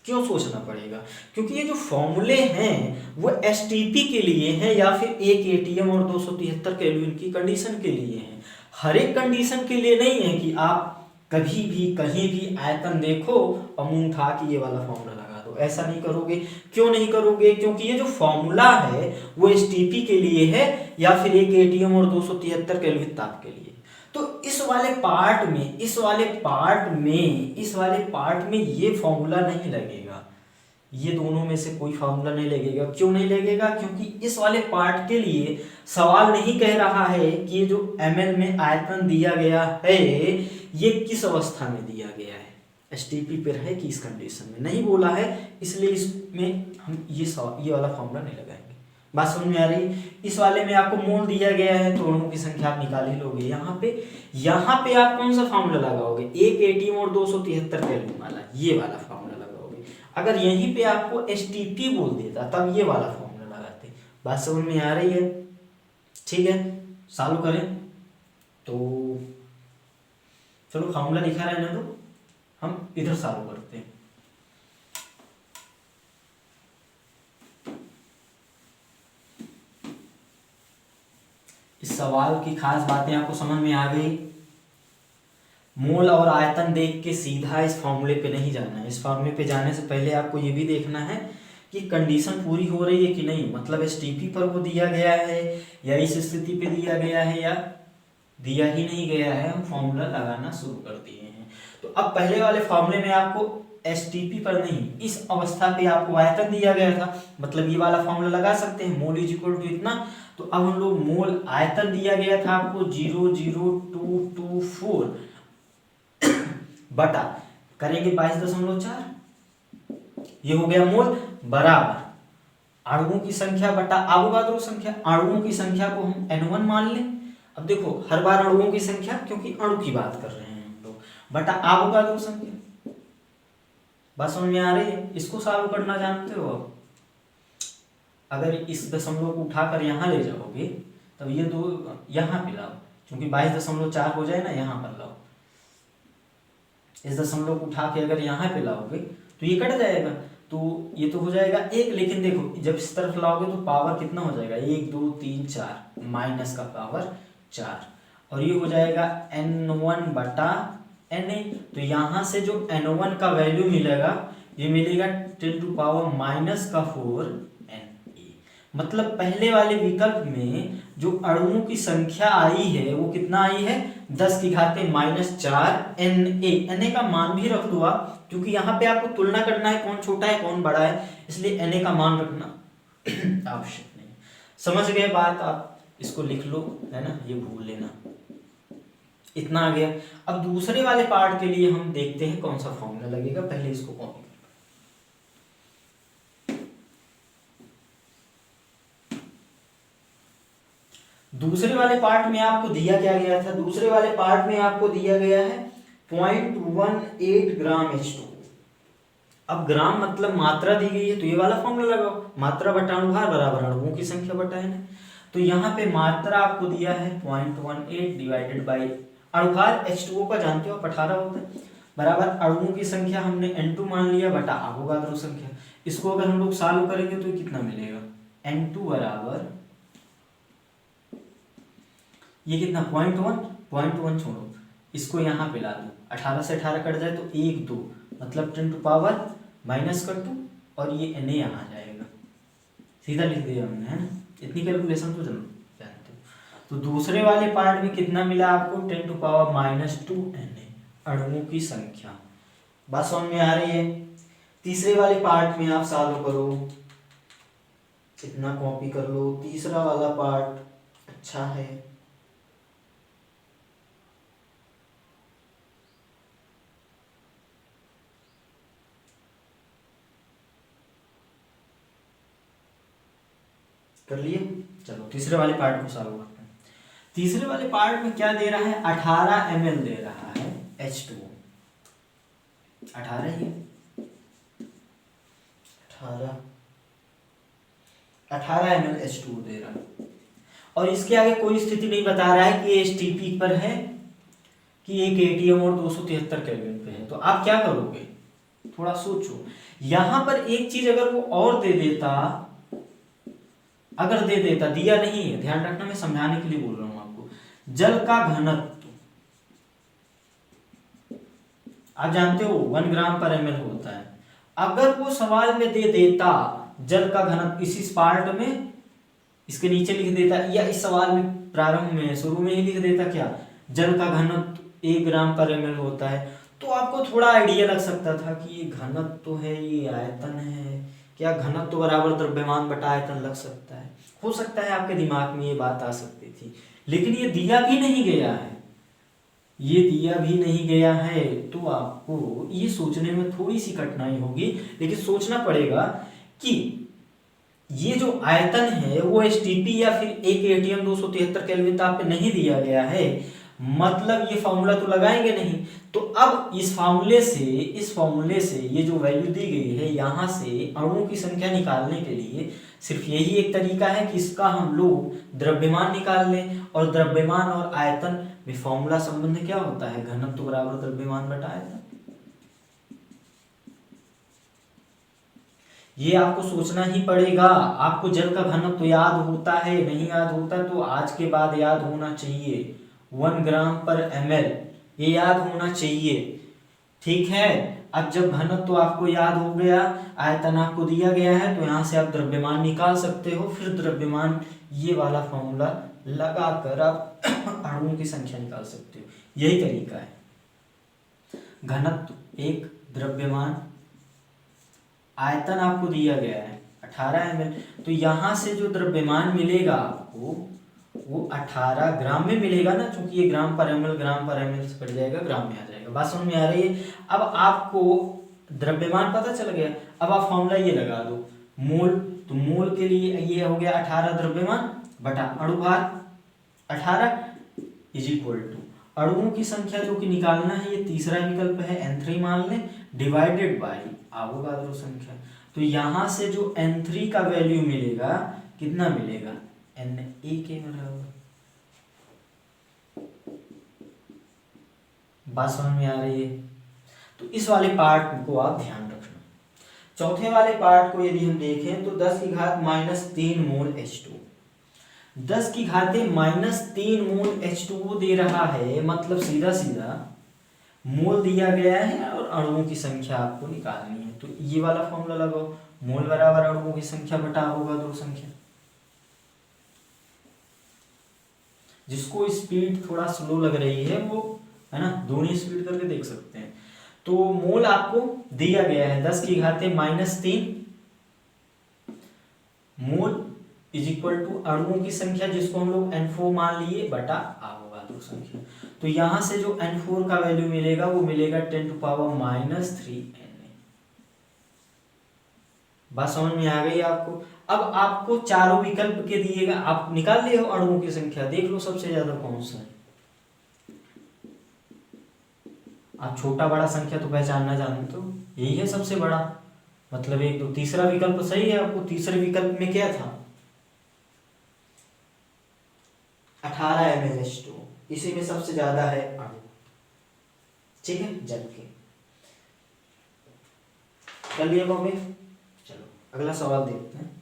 क्यों सोचना पड़ेगा? क्योंकि ये जो फॉर्मूले हैं वो एसटीपी के लिए हैं या फिर 1 एटीएम और 273 केल्विन की कंडीशन के लिए हैं। हर एक कंडीशन के लिए नहीं है कि आप कभी भी कहीं भी आयतन देखो और मुंह उठा के ये वाला फॉर्मूला लगा दो, ऐसा नहीं करोगे। क्यों नहीं करोगे? क्योंकि ये जो फॉर्मूला है वो एसटीपी के लिए है या फिर 1 एटीएम और 273 केल्विन ताप के लिए। तो इस वाले पार्ट में ये फॉर्मूला नहीं लगेगा, ये दोनों में से कोई फॉर्मूला नहीं लगेगा। क्यों नहीं लगेगा? क्योंकि इस वाले पार्ट के लिए सवाल नहीं कह रहा है कि ये जो ml में आयतन दिया गया है ये किस अवस्था में दिया गया है, एसटीपी पर है कि इस कंडीशन में, नहीं बोला है। इसलिए इसमें हम ये वाला फॉर्मूला नहीं लगाएंगे। बात समझ में आ रही? इस वाले में आपको मोल दिया गया है तो अणुओं की संख्या आप निकाल ही लोगे। यहाँ पे आप कौन सा फॉर्मूला लगाओगे? 1 एटीएम और 273 केल्विन वाला, ये वाला फॉर्मूला लगाओगे। अगर यहीं पे आपको एसटीपी बोल देता तब ये वाला फॉर्मूला लगाते। बात समझ में आ रही है? ठीक है, सॉल्व करें तो चलो फॉर्मूला लिखा रहने दो, हम इधर सॉल्व करते हैं। इस सवाल की खास बातें आपको समझ में आ गई। मोल और आयतन देख के सीधा इस फॉर्मूले पे नहीं जाना है। इस फॉर्मूले पे जाने से पहले आपको ये भी देखना है कि कंडीशन पूरी हो रही है कि नहीं, मतलब एसटीपी पर वो दिया गया है या इस स्थिति पे दिया गया है या दिया ही नहीं गया है। हम फॉर्मूला लगाना शुरू कर दिए हैं। तो अब पहले वाले फॉर्मूले में आपको एसटीपी पर नहीं, इस अवस्था पे आपको आयतन दिया गया था, मतलब ये वाला फॉर्मूला लगा सकते हैं, मोल इज इक्वल टू इतना। तो अब हम लोग मोल आयतन दिया गया था आपको 00224 बटा करेंगे 22.4, ये हो गया मोल, बराबर अणुओं की संख्या बटा अवोगाद्रो संख्या। अणुओं की संख्या को हम N1 मान लें। अब देखो हर बार अणुओं की संख्या, क्योंकि अणु की बात कर रहे हैं हम लोग, बटा अवोगाद्रो संख्या। बात समझ में आ रही है? इसको सॉल्व करना जानते हो? अगर इस दशमलव को उठाकर यहाँ ले जाओगे तब ये दो यहाँ पे लाओ, क्योंकि 22.4 हो जाए ना, यहाँ पर लाओ। इस दशमलव को उठा के अगर यहाँ पे लाओगे तो ये कट जाएगा, तो ये तो हो जाएगा 1। लेकिन देखो जब इस तरफ लाओगे तो पावर कितना हो जाएगा? 1 2 3 4, माइनस का पावर 4, और ये हो जाएगा N1 बटा Na। तो यहाँ से जो N1 का वैल्यू मिलेगा ये मिलेगा 10⁻⁻⁴ Na। मतलब पहले वाले विकल्प में जो अणुओं की संख्या आई है वो कितना आई है? 10⁻⁻⁴ Na का मान भी रख दो आप, क्योंकि यहाँ पे आपको तुलना करना है कौन छोटा है कौन बड़ा है, इसलिए Na का मान रखना आवश्यक नहीं। समझ गए बात? आप इसको लिख लो, है ना, ये भूल लेना। इतना आ गया। अब दूसरे वाले पार्ट के लिए हम देखते हैं कौन सा फॉर्मूला लगेगा। पहले इसको कॉपी, दूसरे वाले पार्ट में आपको दिया क्या गया था? दूसरे वाले पार्ट में आपको दिया गया है 0.18 ग्राम H2। अब ग्राम मतलब मात्रा दी गई है, तो ये वाला फॉर्मूला लगाओ, मात्रा बटा अणुभार बराबर अणुओं की संख्या बटा N। तो यहाँ पे मात्रा आपको दिया है 0.18 डिवाइडेड बाई अणुभार H2O का जानते हो आप 18 होता है, बराबर अणुओं की संख्या हमने N2 मान लिया बटा अवोगाद्रो संख्या। इसको अगर हम लोग सॉल्व करेंगे तो कितना मिलेगा? N2 बराबर ये कितना? 0.1 छोड़ो, इसको यहाँ पे ला दो, 18 से 18 कट जाए तो 1 2, मतलब 10⁻⁻ कर दो और ये Na यहाँ आ जाएगा। सीधा लिख दिया हमने, है ना? इतनी कैलकुलेशन तो जरूर जानते हो। तो दूसरे वाले पार्ट में कितना मिला आपको? 10⁻⁻2 Na अणुओं की संख्या। बात समझ में आ रही है? तीसरे वाले पार्ट में आप सॉल्व करो, इतना कॉपी कर लो। तीसरा वाला पार्ट अच्छा है। कर लिए। चलो तीसरे वाले पार्ट को सॉल्व करते हैं। तीसरे वाले पार्ट में क्या दे रहा है, 18 ml दे रहा है H2O। 18 ही 18 ml H2O दे रहा है, और इसके आगे कोई स्थिति नहीं बता रहा है कि एसटीपी पर है कि एक एटीएम और 273 केल्विन पे है। तो आप क्या करोगे, थोड़ा सोचो। यहां पर एक चीज अगर वो और दे देता, अगर दे देता, दिया नहीं है, ध्यान रखना, मैं समझाने के लिए बोल रहा हूं आपको। जल का घनत्व आप जानते हो 1 ग्राम पर ml होता है। अगर वो सवाल में दे देता जल का घनत्व इसी पार्ट में, इसके नीचे लिख देता, या इस सवाल में प्रारंभ में शुरू में ही लिख देता क्या, जल का घनत्व 1 ग्राम पर ml होता है, तो आपको थोड़ा आइडिया लग सकता था कि ये घनत्व तो है, ये आयतन है, क्या घनत्व बराबर द्रव्यमान बटा आयतन लग सकता है। हो सकता है आपके दिमाग में ये बात आ सकती थी, लेकिन ये दिया भी नहीं गया है, ये दिया भी नहीं गया है, तो आपको ये सोचने में थोड़ी सी कठिनाई होगी, लेकिन सोचना पड़ेगा कि ये जो आयतन है वो एसटीपी या फिर एक एटीएम 273 केल्विन ताप पे नहीं दिया गया है, मतलब ये फॉर्मूला तो लगाएंगे नहीं। तो अब इस फॉर्मूले से ये जो वैल्यू दी गई है, यहाँ से अणुओं की संख्या निकालने के लिए सिर्फ यही एक तरीका है कि इसका हम लोग द्रव्यमान निकाल लें, और द्रव्यमान और आयतन में फॉर्मूला संबंध क्या होता है, घनत्व बराबर द्रव्यमान बटा आयतन। ये आपको सोचना ही पड़ेगा। आपको जल का घनत्व तो याद होता है, नहीं याद होता तो आज के बाद याद होना चाहिए, 1 ग्राम पर ml, ये याद होना चाहिए, ठीक है। अब जब घनत्व तो आपको याद हो गया, आयतन आपको दिया गया है, तो यहाँ से आप द्रव्यमान निकाल सकते हो। फिर द्रव्यमान ये वाला फॉर्मूला लगाकर आप अणुओं की संख्या निकाल सकते हो, यही तरीका है। घनत्व एक, द्रव्यमान, आयतन आपको दिया गया है 18 ml, तो यहां से जो द्रव्यमान मिलेगा आपको वो 18 ग्राम में मिलेगा ना, क्योंकि ये ग्राम पर ml से कट जाएगा, ग्राम में आ जाएगा। बात समझ में आ रही है। अब आपको द्रव्यमान पता चल गया, अब आप फॉर्मूला ये लगा दो, मोल, तो मोल के लिए ये हो गया 18 द्रव्यमान बटा अणुभार 18 इज इक्वल टू अणुओं की संख्या जो कि निकालना है, ये तीसरा विकल्प है N3 मान लें, डिवाइडेड बाय अवोगाद्रो संख्या। तो यहां से जो N3 का वैल्यू मिलेगा, कितना मिलेगा, Na के बराबर। बात समझ में आ रही है। तो इस वाले पार्ट को आप ध्यान रखना। चौथे वाले पार्ट को यदि हम देखें तो 10 की घात -3 मोल H2, 10 की घाते -3 मोल H2O दे रहा है, मतलब सीधा सीधा मोल दिया गया है और अणुओं की संख्या आपको निकालनी है। तो ये वाला फॉर्मूला लगाओ, मोल बराबर अणुओं की संख्या बटा अवोगाद्रो संख्या। जिसको स्पीड थोड़ा स्लो लग रही है वो, है ना, दोनों स्पीड करके देख सकते हैं। तो मोल आपको दिया गया है 10 की घाते -3 मोल इज इक्वल टू अणुओं की संख्या, जिसको हम लोग N4 मान लिए, बटा अवोगाद्रो संख्या। तो यहां से जो N4 का वैल्यू मिलेगा वो मिलेगा 10⁻³ Na। बात समझ में आ गई आपको। अब आपको चारों विकल्प के दिएगा, आप निकाल लिए हो अणुओं की संख्या, देख लो सबसे ज्यादा कौन सा है। आप छोटा बड़ा संख्या तो पहचानना जानते हो, यही है सबसे बड़ा, मतलब एक तो तीसरा विकल्प सही है। आपको तीसरे विकल्प में क्या था, 18 ml H2, इसी में सबसे ज्यादा है अणु, ठीक है, जल के। कर लिए मम्मी। चलो अगला सवाल देखते हैं।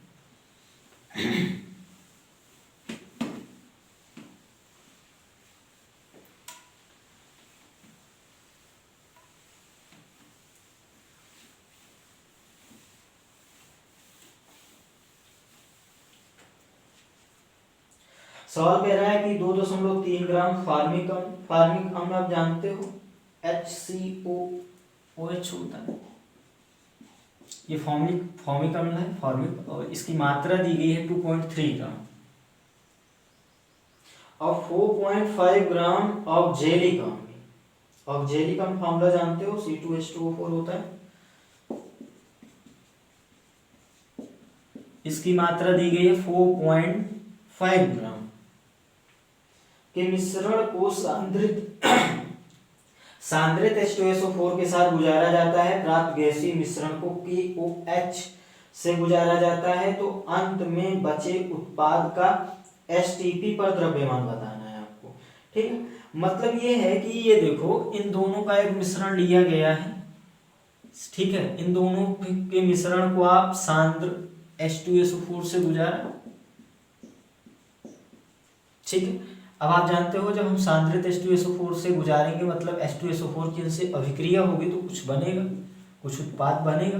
सवाल कह रहा है कि 2.3 ग्राम फार्मिक अम्ल आप जानते हो HCOOH होता है, ये फॉर्मिक अम्ल है, फॉर्मिक, और इसकी मात्रा दी गई है 2.3 ग्राम। ऑफ 4.5 ग्राम ऑफ जेलिकम। ऑफ जेलिकम फॉर्मूला जानते हो, C2H2O4 होता है। इसकी मात्रा दी गई है 4.5 ग्राम के मिश्रण को सांद्रित H2SO4 के साथ गुजारा जाता है। प्राप्त गैसीय मिश्रण को KOH से गुजारा जाता है। तो अंत में बचे उत्पाद का STP पर द्रव्यमान बताना है आपको, ठीक है। मतलब ये है कि ये देखो, इन दोनों का एक मिश्रण लिया गया है, ठीक है। इन दोनों के मिश्रण को आप सांद्र H2SO4 से गुजारा, ठीक है। अब आप जानते हो जब हम सांद्रित H2SO4 से गुजारेंगे मतलब H2SO4 की इनसे अभिक्रिया होगी तो कुछ बनेगा, कुछ उत्पाद बनेगा,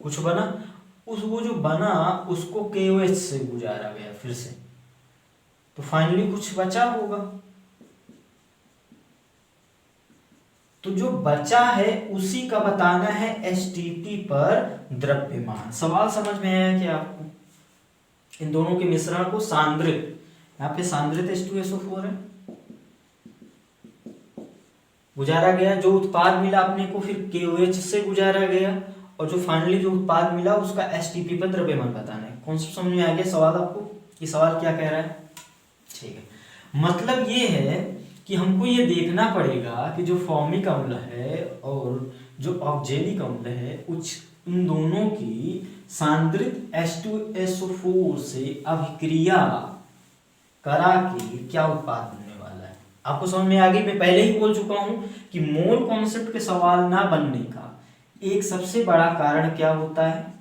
कुछ बना, वो जो बना उसको KOH से गुजारा गया फिर से, तो फाइनली कुछ बचा होगा। तो जो बचा है उसी का बताना है STP पर द्रव्यमान। सवाल समझ में आया क्या आपको? इन दोनों के मिश्रण को सांद्रित, यहाँ पे सांद्रित H2SO4 है, गुजारा गया, जो उत्पाद मिला अपने को फिर KOH से गुजारा गया, और जो फाइनली जो उत्पाद मिला उसका STP पर द्रव्यमान बताना है। कॉन्सेप्ट समझ में आ गया सवाल आपको? ये सवाल क्या कह रहा है? ठीक है, मतलब ये है कि हमको ये देखना पड़ेगा कि जो फॉर्मिक अम्ल है और जो ऑक्जेलिक अम्ल है उन दोनों की सांद्रित H2SO4 से अभिक्रिया करा के क्या उत्पाद बनने वाला है। आपको समझ में आ गई? मैं पहले ही बोल चुका हूं कि मोल कॉन्सेप्ट के सवाल ना बनने का एक सबसे बड़ा कारण क्या होता है?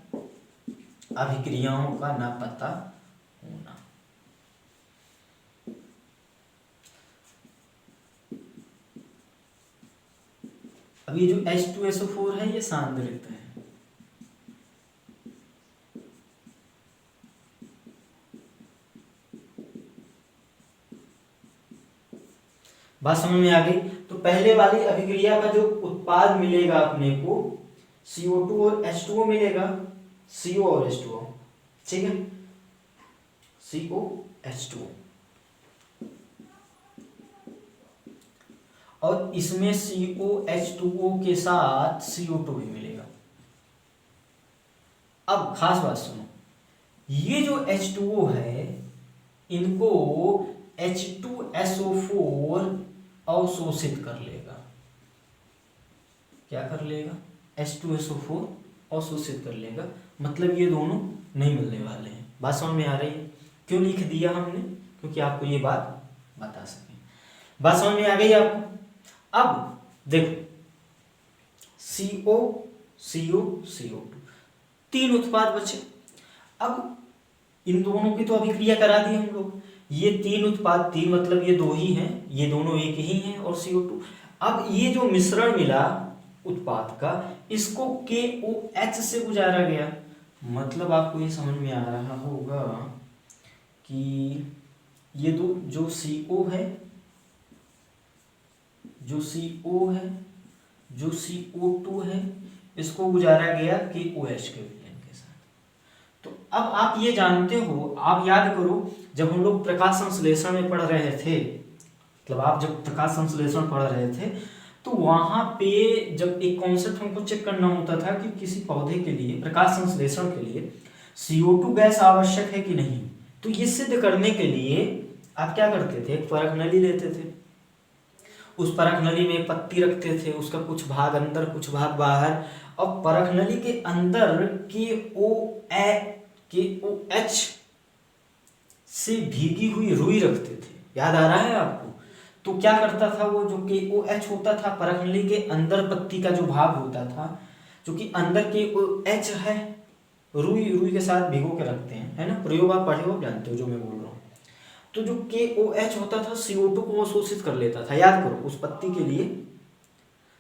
अभिक्रियाओं का ना पता होना। अब ये जो H2SO4 है ये सांद्रित है, बात समझ में आ गई? तो पहले वाली अभिक्रिया का जो उत्पाद मिलेगा अपने को CO2 और H2O मिलेगा, CO और H2O, ठीक है, COH2O, और इसमें COH2O के साथ CO2 भी मिलेगा। अब खास बात सुनो, ये जो H2O है इनको H2SO4 अवशोषित कर लेगा। क्या कर लेगा? H2SO4 अवशोषित कर लेगा, मतलब ये दोनों नहीं मिलने वाले हैं। बात समझ में आ रही है? क्यों लिख दिया हमने? क्योंकि आपको ये बात बता सकें। बात समझ में आ गई आपको? अब देखो, CO, CO, CO2, तीन उत्पाद बचे। अब इन दोनों की तो अभिक्रिया करा दी हम लोग, ये तीन उत्पाद, तीन मतलब ये दो ही हैं, ये दोनों एक ही हैं और CO2। अब ये जो मिश्रण मिला उत्पाद का, इसको KOH से गुजारा गया, मतलब आपको ये समझ में आ रहा होगा कि ये दो जो CO है, जो CO है, जो CO2 है, इसको गुजारा गया KOH के विलयन के साथ। तो अब आप ये जानते हो, आप याद करो जब हम लोग प्रकाश संश्लेषण में पढ़ रहे थे, मतलब आप जब प्रकाश संश्लेषण पढ़ रहे थे तो वहां पे जब एक कॉन्सेप्ट हमको चेक करना होता था कि किसी पौधे के लिए प्रकाश संश्लेषण के लिए CO2 गैस आवश्यक है कि नहीं, तो ये सिद्ध करने के लिए आप क्या करते थे? एक परख नली लेते थे, उस परख नली में एक पत्ती रखते थे, उसका कुछ भाग अंदर कुछ भाग बाहर, और परख नली के अंदर KOH से भीगी हुई रुई रखते थे। याद आ रहा है आपको? तो क्या करता था वो जो KOH होता था परख नली के अंदर पत्ती का जो भाग होता था, जो कि अंदर KOH है, रुई के साथ भिगो के रखते हैं, है ना, प्रयोग आप पढ़े हो, जानते हो जो मैं बोल रहा हूँ। तो जो KOH होता था CO2 को अवशोषित कर लेता था, याद करो, उस पत्ती के लिए।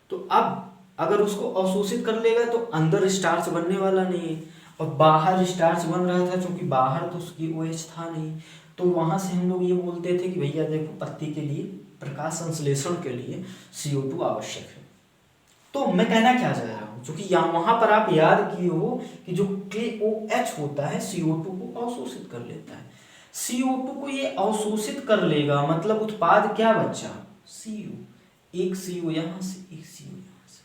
तो अब अगर उसको अवशोषित कर लेगा तो अंदर स्टार्च बनने वाला नहीं है, और बाहर स्टार्च बन रहा था, क्योंकि बाहर तो KOH था नहीं। तो वहां से हम लोग ये बोलते थे कि भैया देखो, पत्ती के लिए प्रकाश संश्लेषण के लिए CO2 आवश्यक है। तो मैं कहना क्या चाह रहा हूँ, क्योंकि वहां पर आप याद किए हो कि जो KOH होता है CO2 को अवशोषित कर लेता है। CO2 को ये अवशोषित कर लेगा, मतलब उत्पाद क्या बचा, CO, एक CO यहाँ से, एक CO यहाँ से।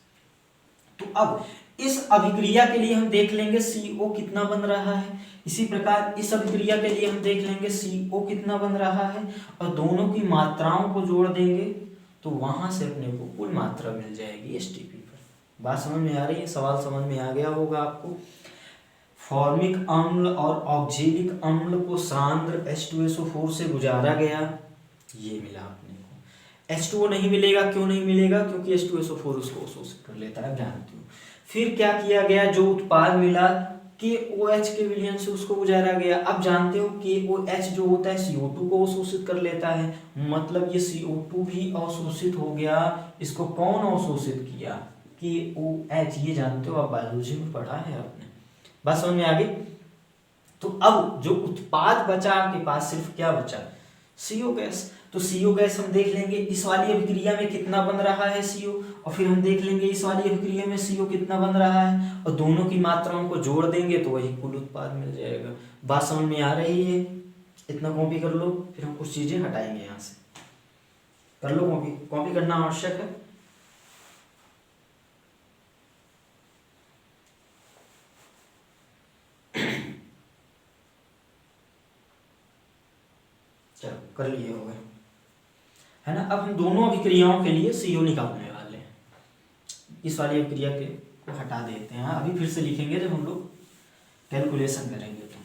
तो अब इस अभिक्रिया के लिए हम देख लेंगे CO कितना बन रहा है, इसी प्रकार इस अभिक्रिया के लिए हम देख लेंगे CO कितना बन रहा है, और दोनों की मात्राओं को जोड़ देंगे तो वहां से अपने को कुल मात्रा मिल जाएगी STP पर। बात समझ में आ रही है, सवाल समझ में आ गया होगा आपको। फॉर्मिक अम्ल और ऑक्जेलिक अम्ल को सांद्र H2SO4 से गुजारा गया, ये मिला अपने को। H2O नहीं मिलेगा, क्यों नहीं मिलेगा, क्योंकि H2SO4 उसको अवशोषित कर लेता है, जानते हो। फिर क्या किया गया, जो उत्पाद मिला KOH के विलयन से उसको गुजारा गया। अब जानते हो KOH जो होता है CO2 को अवशोषित कर लेता है, मतलब ये CO2 भी अवशोषित हो गया। इसको कौन अवशोषित किया, KOH, ये जानते हो, आप बायोलॉजी में पढ़ा है आपने। बात समझ में आ गई। तो अब जो उत्पाद बचा आपके पास, सिर्फ क्या बचा, CO गैस। तो CO गैस हम देख लेंगे इस वाली अभिक्रिया में कितना बन रहा है CO, और फिर हम देख लेंगे इस वाली अभिक्रिया में CO कितना बन रहा है, और दोनों की मात्राओं को जोड़ देंगे तो वही कुल उत्पाद मिल जाएगा। बात समझ में आ रही है, इतना कॉपी कर लो, फिर हम कुछ चीजें हटाएंगे यहाँ से। कर लो कॉपी, कॉपी करना आवश्यक है। चलो कर लिए हो गए, है ना। अब हम दोनों अभिक्रियाओं के लिए CO निकालने वाले हैं। इस वाली अभिक्रिया के को हटा देते हैं, अभी फिर से लिखेंगे जब हम लोग कैलकुलेशन करेंगे। तो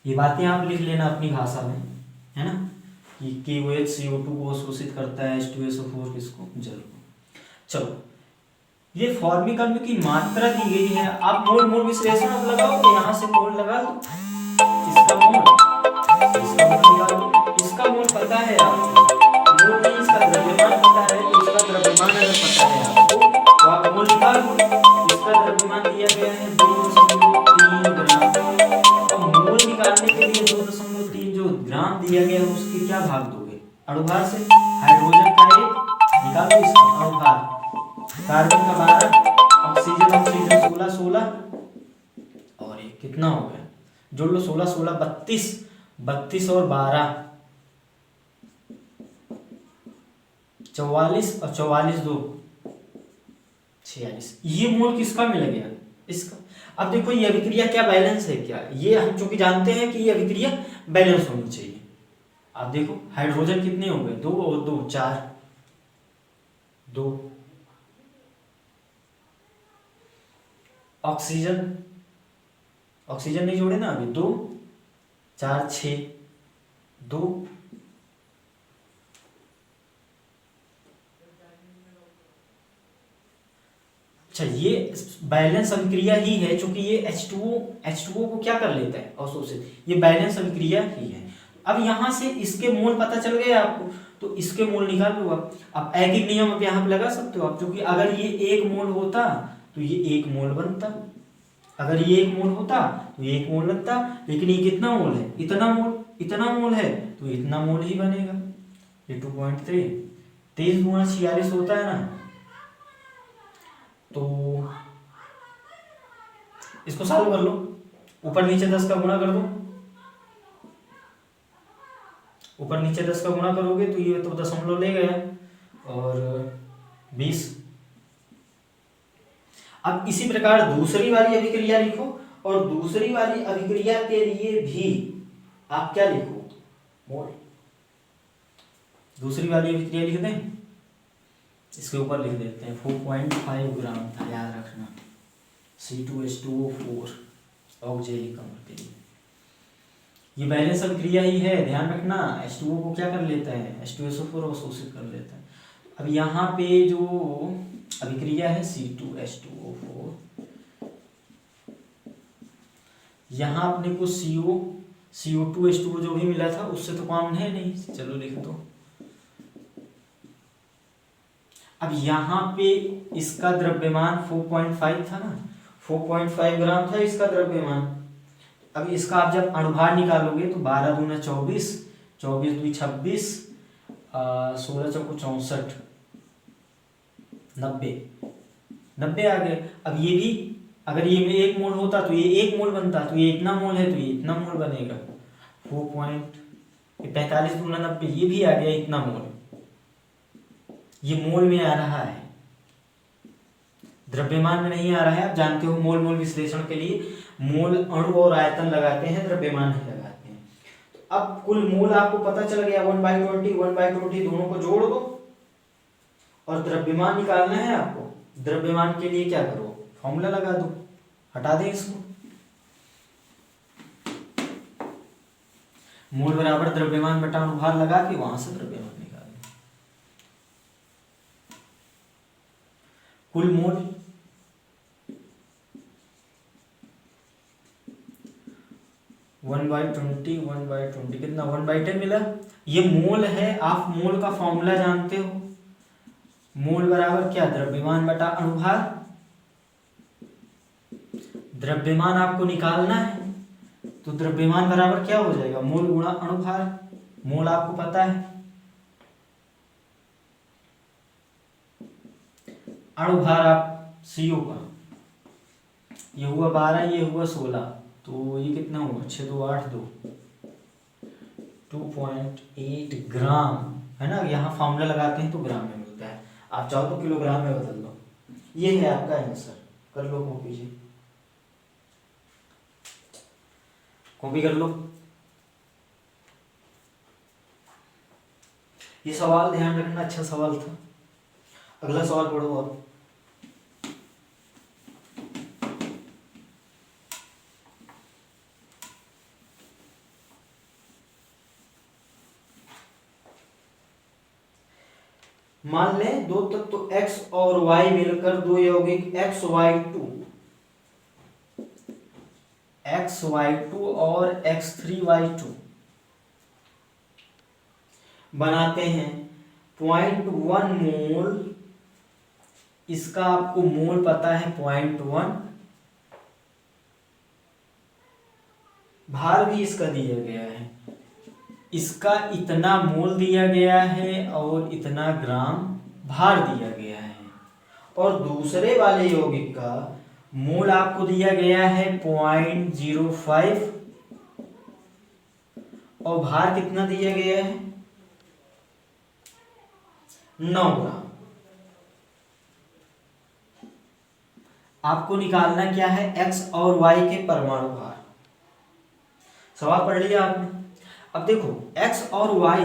ये बातें आप लिख लेना अपनी भाषा में, है ना, कि KOH CO2 को अवशोषित करता है, H2SO4 किसको, जल को। चलो, ये फॉर्मिक अम्ल की मात्रा दी गई है। आप मोल मोल विश्लेषण अब लगाओ, तो यहाँ से मोल लगा लो, इसका मोल निकालो। इसका मोल पता है आपको, मोल नहीं, इसका द्रव्यमान पता है, तो इसका द्रव्यमान अगर पता है आपको तो आप मोल निकाल लो। इसका द्रव्यमान दिया गया है 2.3 ग्राम, और मोल निकालने के लिए 2.3 जो ग्राम दिया गया है उसकी क्या भाग दोगे, अणुभार से। हाइड्रोजन का 1 निकालो, इसका अणुभार, कार्बन का 12, ऑक्सीजन 16 और ये कितना हो गया, जोड़ लो, 16 32 और 12 44, और 44 2 46। ये मोल किसका मिल गया, इसका। अब देखो ये अभिक्रिया क्या बैलेंस है क्या, ये हम चूंकि जानते हैं कि ये अभिक्रिया बैलेंस होनी चाहिए। आप देखो हाइड्रोजन कितने हो गए, 2 और 2 4, 2। ऑक्सीजन नहीं जोड़े ना अभी, 2 4 6 2। अच्छा, ये बैलेंस अभिक्रिया ही है, क्योंकि ये H2O को क्या कर लेता है, अवशोषित। ये बैलेंस अभिक्रिया ही है। अब यहां से इसके मोल पता चल गए आपको, तो इसके मोल निकाल लो आप एक एक नियम आप यहाँ पे लगा सकते हो आप, क्योंकि अगर ये 1 मोल होता तो ये 1 मोल बनता, अगर ये 1 मोल होता तो ये 1 मोल बनता, लेकिन ये कितना मोल है, इतना मोल है, तो इतना मोल ही बनेगा। ये 2.3 23 गुणा 46 होता है ना, तो इसको सॉल्व कर लो, ऊपर नीचे 10 का गुणा कर दो, ऊपर नीचे 10 का गुणा करोगे तो ये तो दशमलव ले गया, और 20। अब इसी प्रकार दूसरी वाली अभिक्रिया लिखो, और दूसरी वाली अभिक्रिया के लिए भी आप क्या लिखो, मोल। दूसरी वाली अभिक्रिया लिख दें, इसके ऊपर लिख देते हैं 4.5 ग्राम था, याद रखना, C2H2O4 ऑक्जेलिक अम्ल के लिए। ये बैलेंस अभिक्रिया ही है, ध्यान रखना। H2O को क्या कर लेता है, H2SO4 अवशोषित कर लेता है। अब यहाँ पे जो अभिक्रिया है C2H2O4, यहाँ अपने को CO2H2O जो भी मिला था उससे तो काम है नहीं, चलो लिख दो। अब यहाँ पे इसका द्रव्यमान 4.5 था ना, 4.5 ग्राम था इसका द्रव्यमान। अब इसका आप जब अणुभार निकालोगे तो 12 दूना 24, 24 दूनी 26, 16 चौको 64, 90 आ गए। अब ये भी अगर ये में 1 मोल होता तो ये 1 मोल बनता, तो ये इतना मोल है तो ये इतना मोल बनेगा। 45 गुना 90, ये भी आ गया इतना मोल, ये मोल में आ रहा है, द्रव्यमान में नहीं आ रहा है। आप जानते हो मोल मोल विश्लेषण के लिए मोल अणु और आयतन लगाते हैं, द्रव्यमान नहीं लगाते हैं। तो अब कुल मोल आपको पता चल गया, 1/20 1/20 दोनों को जोड़ दो और द्रव्यमान निकालना है आपको। द्रव्यमान के लिए क्या करो, फॉर्मूला लगा दो, हटा दें इसको। मोल बराबर द्रव्यमान बटा अनुभार लगा के वहां से द्रव्यमान निकाल दो। कुल मोल 1/20 1/20 कितना 1/10 मिला। ये मोल है, आप मोल का फॉर्मूला जानते हो, मोल बराबर क्या, द्रव्यमान बटा अनुभार। द्रव्यमान आपको निकालना है तो द्रव्यमान बराबर क्या हो जाएगा, मोल गुणा अनुभार। मोल आपको पता है, अनुभार आप CO का, ये हुआ 12, ये हुआ 16, तो ये कितना हुआ 6 2 8 2 2.8 ग्राम है ना। यहाँ फॉर्मूला लगाते हैं तो ग्राम में मिलता है, आप चाहो तो किलोग्राम में बदल दो। ये है आपका आंसर, कर लो कॉपी जी, कॉपी कर लो। ये सवाल ध्यान रखना, अच्छा सवाल था। अगला सवाल पढ़ो आप। मान लें दो तत्व x और y मिलकर दो यौगिक XY2 और X3Y2 बनाते हैं 0.1 मोल। इसका आपको मोल पता है 0.1, भार भी इसका दिया गया है, इसका इतना मोल दिया गया है और इतना ग्राम भार दिया गया है। और दूसरे वाले यौगिक का मोल आपको दिया गया है 0.05 और भार कितना दिया गया है 9 ग्राम। आपको निकालना क्या है, x और y के परमाणु भार। सवाल पढ़ लिया आपने। अब देखो x और y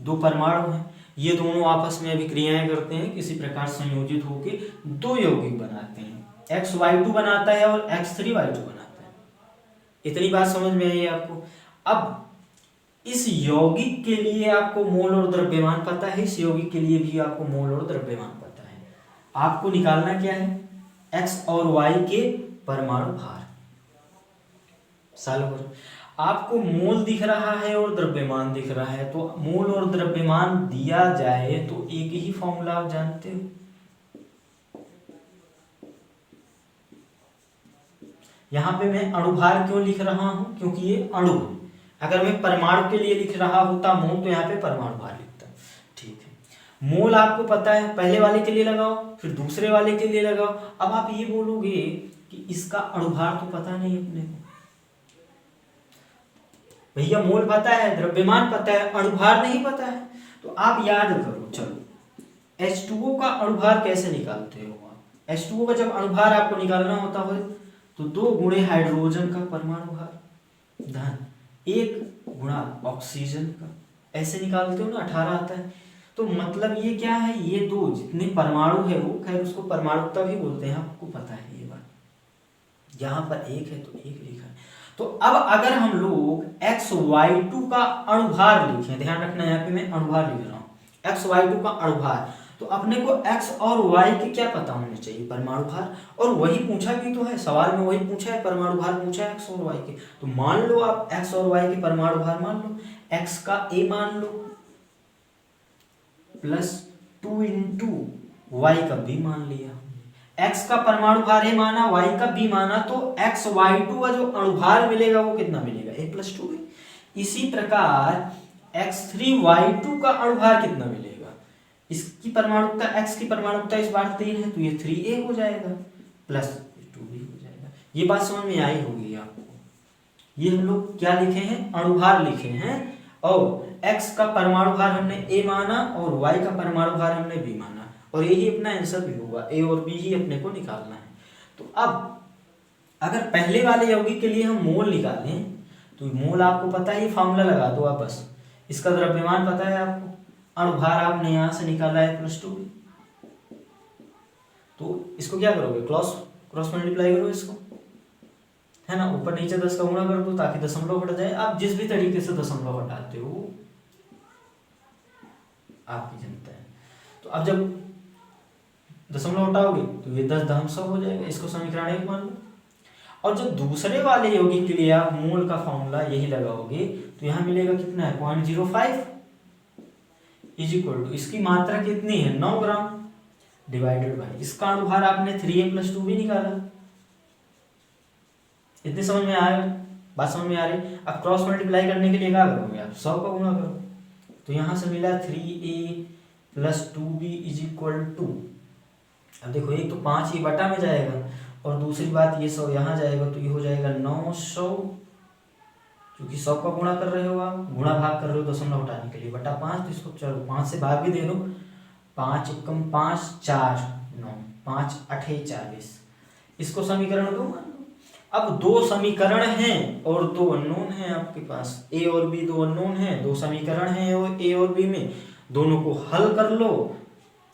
दो परमाणु हैं, ये दोनों आपस में अभिक्रियाएं करते हैं, किसी प्रकार संयोजित होकर दो यौगिक बनाते हैं। XY2 बनाता है और X3Y2 बनाता है। इतनी बात समझ में आई आपको। अब इस यौगिक के लिए आपको मोल और द्रव्यमान पता है, इस यौगिक के लिए भी आपको मोल और द्रव्यमान पता है। आपको निकालना क्या है, x और y के परमाणु भार। सॉल्व करो। आपको मोल दिख रहा है और द्रव्यमान दिख रहा है, तो मोल और द्रव्यमान दिया जाए तो एक ही फॉर्मूला आप जानते हो। यहां पे मैं अणुभार क्यों लिख रहा हूं, क्योंकि ये अणु है। अगर मैं परमाणु के लिए लिख रहा होता मोल तो यहाँ पे परमाणु भार लिखता। ठीक है, मोल आपको पता है, पहले वाले के लिए लगाओ फिर दूसरे वाले के लिए लगाओ। अब आप ये बोलोगे कि इसका अणुभार तो पता नहीं अपने को। भैया मोल पता है, द्रव्यमान पता है, अणुभार नहीं पता है। तो आप याद करो, चलो H2O का अणुभार कैसे निकालते हो आप। H2O का जब अणुभार आपको निकालना होता है तो 2 गुणे हाइड्रोजन का परमाणु भार धन 1 गुणा ऑक्सीजन का, ऐसे निकालते हो ना, 18 आता है। तो मतलब ये क्या है, ये दो जितने परमाणु है वो, खैर उसको परमाणुकता भी बोलते हैं, आपको पता है ये बात। यहाँ पर 1 है तो 1 लिखा है। तो अब अगर हम लोग XY2 का अणुभार लिखें, ध्यान रखना यहाँ पे मैं अणुभार लिख रहा हूँ, XY2 का अणुभार, तो अपने को x और y के क्या पता होने चाहिए, परमाणु भार। और वही पूछा भी तो है, सवाल में वही पूछा है, परमाणु भार पूछा है x और y के। तो मान लो आप x और y के परमाणु भार मान लो, x का a मान लो प्लस 2 इंटू y का b मान लिया। x का परमाणु भार a माना, y का b माना, तो XY2 का जो अणुभार मिलेगा वो कितना मिलेगा, a + 2b। इसी प्रकार X3Y2 का अणुभार कितना मिलेगा, इसकी परमाणुकता, x की परमाणुकता इस बार 3 है तो ये 3a हो जाएगा प्लस 2b हो ये बात समझ में आई होगी आपको। ये हम लोग क्या लिखे हैं, अणुभार लिखे हैं, और x का परमाणु भार हमने a माना और y का परमाणु भार हमने b माना, और यही अपना आंसर भी होगा, a और b ही अपने को निकालना है। तो अब अगर पहले वाले यौगिक के लिए हम मोल निकालें तो मोल आपको पता है, फॉर्मूला लगा दो आप बस। इसका द्रव्यमान पता है आपको, अणुभार आपने यहां से निकाला है +2, तो इसको क्या करोगे, क्रॉस मल्टीप्लाई करो इसको, है ना, ऊपर नीचे 10 का गुणा कर दो ताकि दशमलव हट जाए। आप जिस भी तरीके से दशमलव हटाते हो आपकी जनता है। तो अब जब दशमलव हटाओगे तो ये 10 हो जाएगा, इसको समीकरण 1 मान लो। और जब दूसरे वाले यौगिक के लिए आप मोल का फॉर्मूला यही लगाओगे तो यहाँ मिलेगा कितना है, 0.05 इज इक्वल टू, इसकी मात्रा कितनी है 9 ग्राम, डिवाइडेड बाय इसका अणुभार आपने 3a+2 भी निकाला। इतनी समझ में आ रही बात, समझ में आ रही। अब क्रॉस मल्टीप्लाई करने के लिए क्या करोगे आप, 100 का गुणा करो, तो यहाँ से मिला 3a+2b इज इक्वल टू, अब देखो एक तो 5 ही बटा में जाएगा और दूसरी बात ये 100 यहाँ जाएगा, तो ये हो जाएगा 900, क्योंकि 100 का गुणा कर रहे हो आप, गुणा भाग कर रहे हो दशमलव हटाने के लिए, बटा 5, तो इसको चलो 5 से भाग भी दे दो, 5 एकम 5 4 9 5 8 40, इसको समीकरण 2 मान लो। अब दो समीकरण हैं और दो अननोन हैं आपके पास, ए और बी दो अननोन हैं, दो समीकरण हैं और ए और बी में, दोनों को हल कर लो,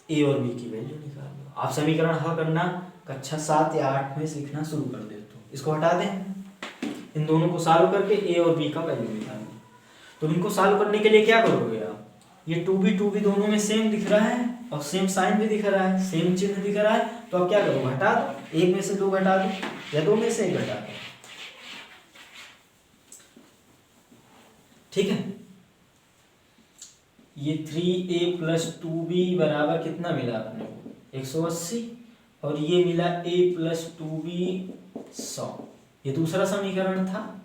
ए और बी की वैल्यू निकाल लो। आप समीकरण हल करना कक्षा 7 या 8 में सीखना शुरू कर देते हो। इसको हटा दें, इन दोनों को सॉल्व करके ए और बी का वैल्यू निकालो। तो इनको सॉल्व करने के लिए क्या करोगे आप, ये 2b दोनों में सेम दिख रहा है और सेम साइन भी दिख रहा है, सेम चिन्ह दिख रहा है, तो अब क्या करो, घटा दो, एक में से 2 घटा दो या 2 में से 1 घटा दो, ठीक है। ये 3a+2b बराबर कितना मिला अपने को, 180, और ये मिला a+2b 100। ये दूसरा समीकरण था,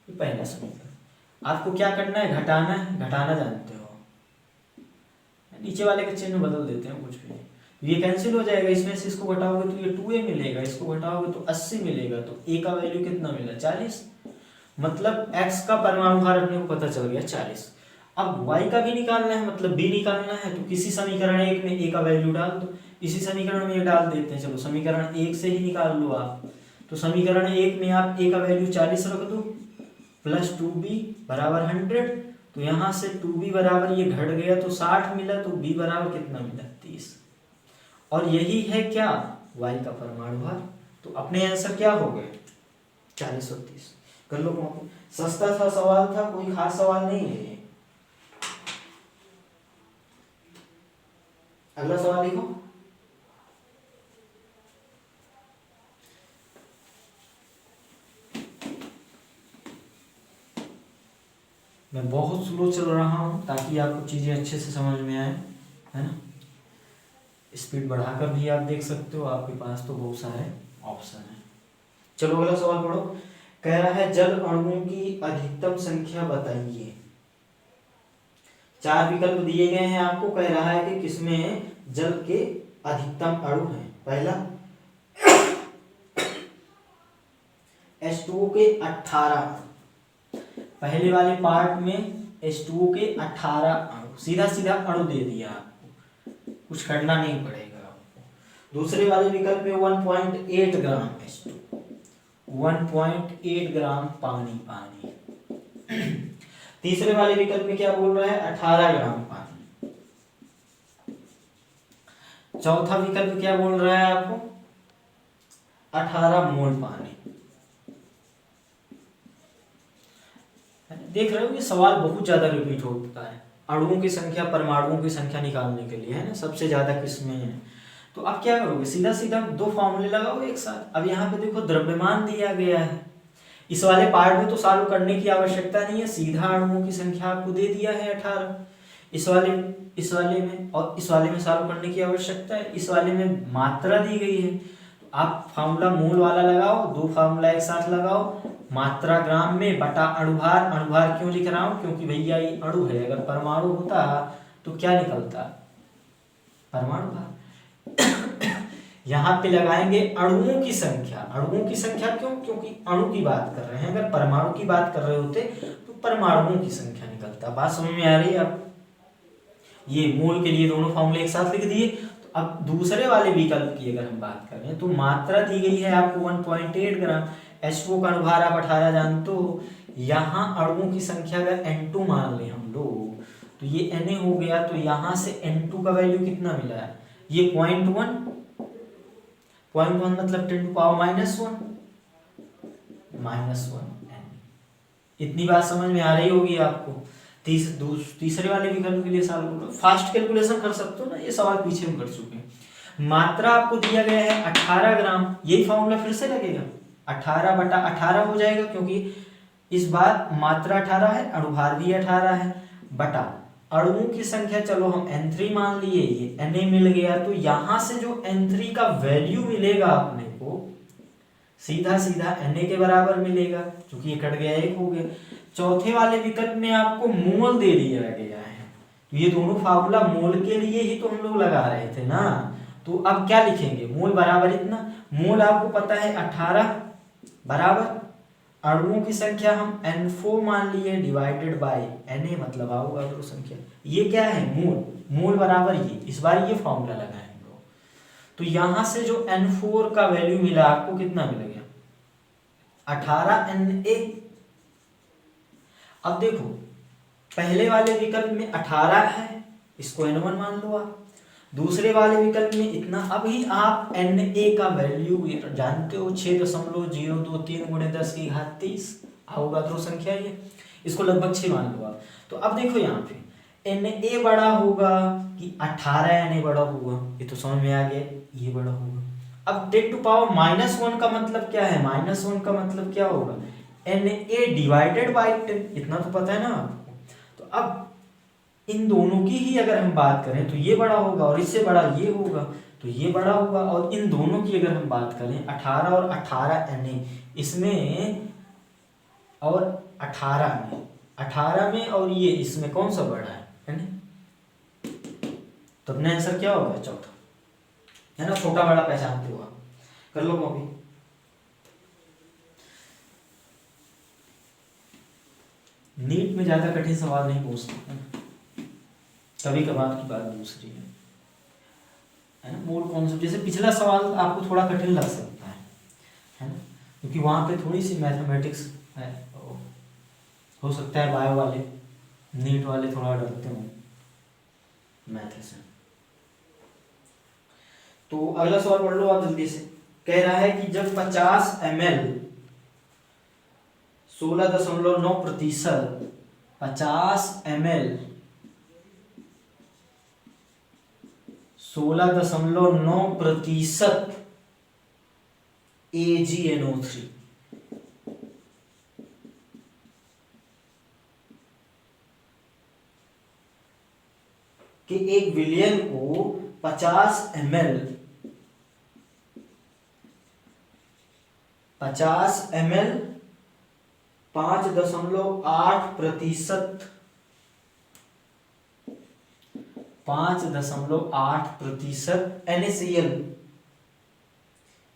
ये पहला समीकरण। आपको क्या करना है, घटाना है, घटाना जानते हो, नीचे वाले का चिन्ह बदल देते हैं कुछ भी, ये कैंसिल हो जाएगा, इसमें से इसको घटाओगे तो ये 2a मिलेगा, इसको घटाओगे तो 80 मिलेगा, तो a का वैल्यू कितना मिला 40, मतलब x का परमाणु भार अपने को पता चल गया 40। अब y का भी निकालना है, मतलब b निकालना है, तो किसी समीकरण 1 में a का वैल्यू डाल दो, इसी समीकरण में डाल देते हैं, चलो समीकरण 1 से ही निकाल लो आप। तो समीकरण 1 में आप a का वैल्यू 40 रख दो, प्लस 2b बराबर 100, तो यहाँ से 2b बराबर ये घट गया तो 60 मिला, तो b बराबर कितना मिला 30, और यही है क्या, y का परमाणु भार। तो अपने आंसर क्या हो गए 40 और 30। कर लो कॉपी, सस्ता सा सवाल था, कोई खास सवाल नहीं है ये। अगला सवाल लिखो, मैं बहुत स्लो चल रहा हूँ ताकि आपको चीजें अच्छे से समझ में आए, है ना। स्पीड बढ़ाकर भी आप देख सकते हो, आपके पास तो बहुत सारे ऑप्शन हैं। चलो अगला सवाल पढ़ो। कह रहा है जल अणुओं की अधिकतम संख्या बताइए। 4 विकल्प दिए गए हैं आपको, कह रहा है कि किसमें जल के अधिकतम अणु हैं। पहला H2O के 18, पहले वाले पार्ट में H2O के 18 अणु, सीधा सीधा अणु दे दिया आपको, कुछ करना नहीं पड़ेगा आपको। दूसरे वाले विकल्प में 1.8 ग्राम H2, 1.8 ग्राम पानी। तीसरे वाले विकल्प में क्या बोल रहा है, 18 ग्राम पानी। चौथा विकल्प क्या बोल रहा है आपको, 18 मोल पानी। देख रहे हो ये सवाल बहुत ज्यादा रिपीट होता है, अणुओं की संख्या परमाणुओं की संख्या निकालने के लिए, है ना, सबसे ज्यादा किसमें है। तो अब क्या करोगे, सीधा सीधा 2 फॉर्मूले लगाओ एक साथ। अब यहाँ पे देखो द्रव्यमान दिया गया है, इस वाले पार्ट में तो सॉल्व करने की आवश्यकता नहीं है, सीधा अणुओं की संख्या आपको दे दिया है 18। इस वाले में और इस वाले में सॉल्व करने की आवश्यकता है, इस वाले में मात्रा दी गई है। तो आप फार्मूला मोल वाला लगाओ, 2 फार्मूला एक साथ लगाओ, मात्रा ग्राम में बटा अणुभार। अणुभार क्यों लिख रहा हूं, क्योंकि भैया ये अणु है, अगर परमाणु होता तो क्या निकलता, परमाणु भार। यहाँ पे लगाएंगे अणुओं की संख्या। अणुओं की संख्या क्यों? क्योंकि अणु की बात कर रहे हैं, अगर परमाणु की बात कर रहे होते तो परमाणुओं की संख्या निकलता। बात समझ में आ रही है आप? ये मोल के लिए दोनों फॉर्मूले एक साथ लिख दिए। तो अब दूसरे वाले विकल्प की अगर हम बात करें तो मात्रा दी गई है आपको 1.8 ग्राम। H2O का अनुभार आप 18 जानते हो। यहाँ अणुओं की संख्या अगर N2 मान ले हम लोग तो ये Na हो गया, तो यहाँ से N2 का वैल्यू कितना मिला है? ये 0.1 मतलब 10 टू पावर -1 इतनी बात समझ में आ रही होगी आपको। तीसरे वाले विकल्प के लिए सॉल्व करो, फास्ट कैलकुलेशन कर सकते हो ना, ये सवाल पीछे हम कर चुके हैं। मात्रा आपको दिया गया है 18 ग्राम, यही फॉर्मूला फिर से लगेगा, 18/18 हो जाएगा, क्योंकि इस बार मात्रा 18 है, अणुभार भी 18 है, बटा अणुओं की संख्या चलो हम N3 मान लिए, ये Na मिल गया। तो यहां से जो N3 का वैल्यू मिलेगा अपने को सीधा सीधा Na के बराबर मिलेगा, क्योंकि ये कट गया, एक हो गया। चौथे वाले विकल्प में आपको मोल दे दिया गया है, तो ये दोनों फार्मूला मोल के लिए ही तो हम लोग लगा रहे थे ना। तो अब क्या लिखेंगे? मोल बराबर इतना, मोल आपको पता है 18 बराबर अणुओं की संख्या हम N4 मान लिए डिवाइडेड बाय Na, मतलब अवगाद्रो संख्या। ये क्या है? मोल। मोल बराबर ये, इस बार ये फॉर्मूला लगाएंगे। तो यहां से जो N4 का वैल्यू मिला आपको, कितना मिल गया? 18 Na। अब देखो पहले वाले विकल्प में 18 है, इसको N1 मान लो आप। दूसरे वाले विकल्प में इतना, अभी आप Na का वैल्यू जानते हो 6.023 × 10⁻30 अवगाद्रो संख्या, ये इसको लगभग 6 मान लो आप। तो अब देखो यहाँ पे Na बड़ा होगा कि 18 Na बड़ा होगा, ये तो समझ में आ गया, ये बड़ा होगा। अब 10 टू पावर -1 का मतलब क्या है? -1 का मतलब क्या होगा? Na डिवाइडेड बाई 10, इतना तो पता है ना आपको। तो अब इन दोनों की ही अगर हम बात करें तो ये बड़ा होगा, और इससे बड़ा ये होगा, तो ये बड़ा होगा। और इन दोनों की अगर हम बात करें 18 और 18 Na, इसमें और 18 में और ये इसमें कौन सा बड़ा है ना? तो अपना आंसर क्या होगा? चौथा, है ना। छोटा बड़ा पहचानते हो आप, कर लो कॉपी। नीट में ज्यादा कठिन सवाल नहीं पूछते हैं, कभी कभार की बात दूसरी है ना। मोल कॉन्सेप्ट, जैसे पिछला सवाल आपको थोड़ा कठिन लग सकता है ना, क्योंकि वहां पे थोड़ी सी मैथमेटिक्स है, हो सकता है बायो वाले, नीट वाले थोड़ा डरते हो मैथ से। तो अगला सवाल पढ़ लो आप जल्दी से। कह रहा है कि जब 50 ml 16.9%, 50 ml 16.9% AgNO3 के एक विलयन को 50 ml 5.8% NaCl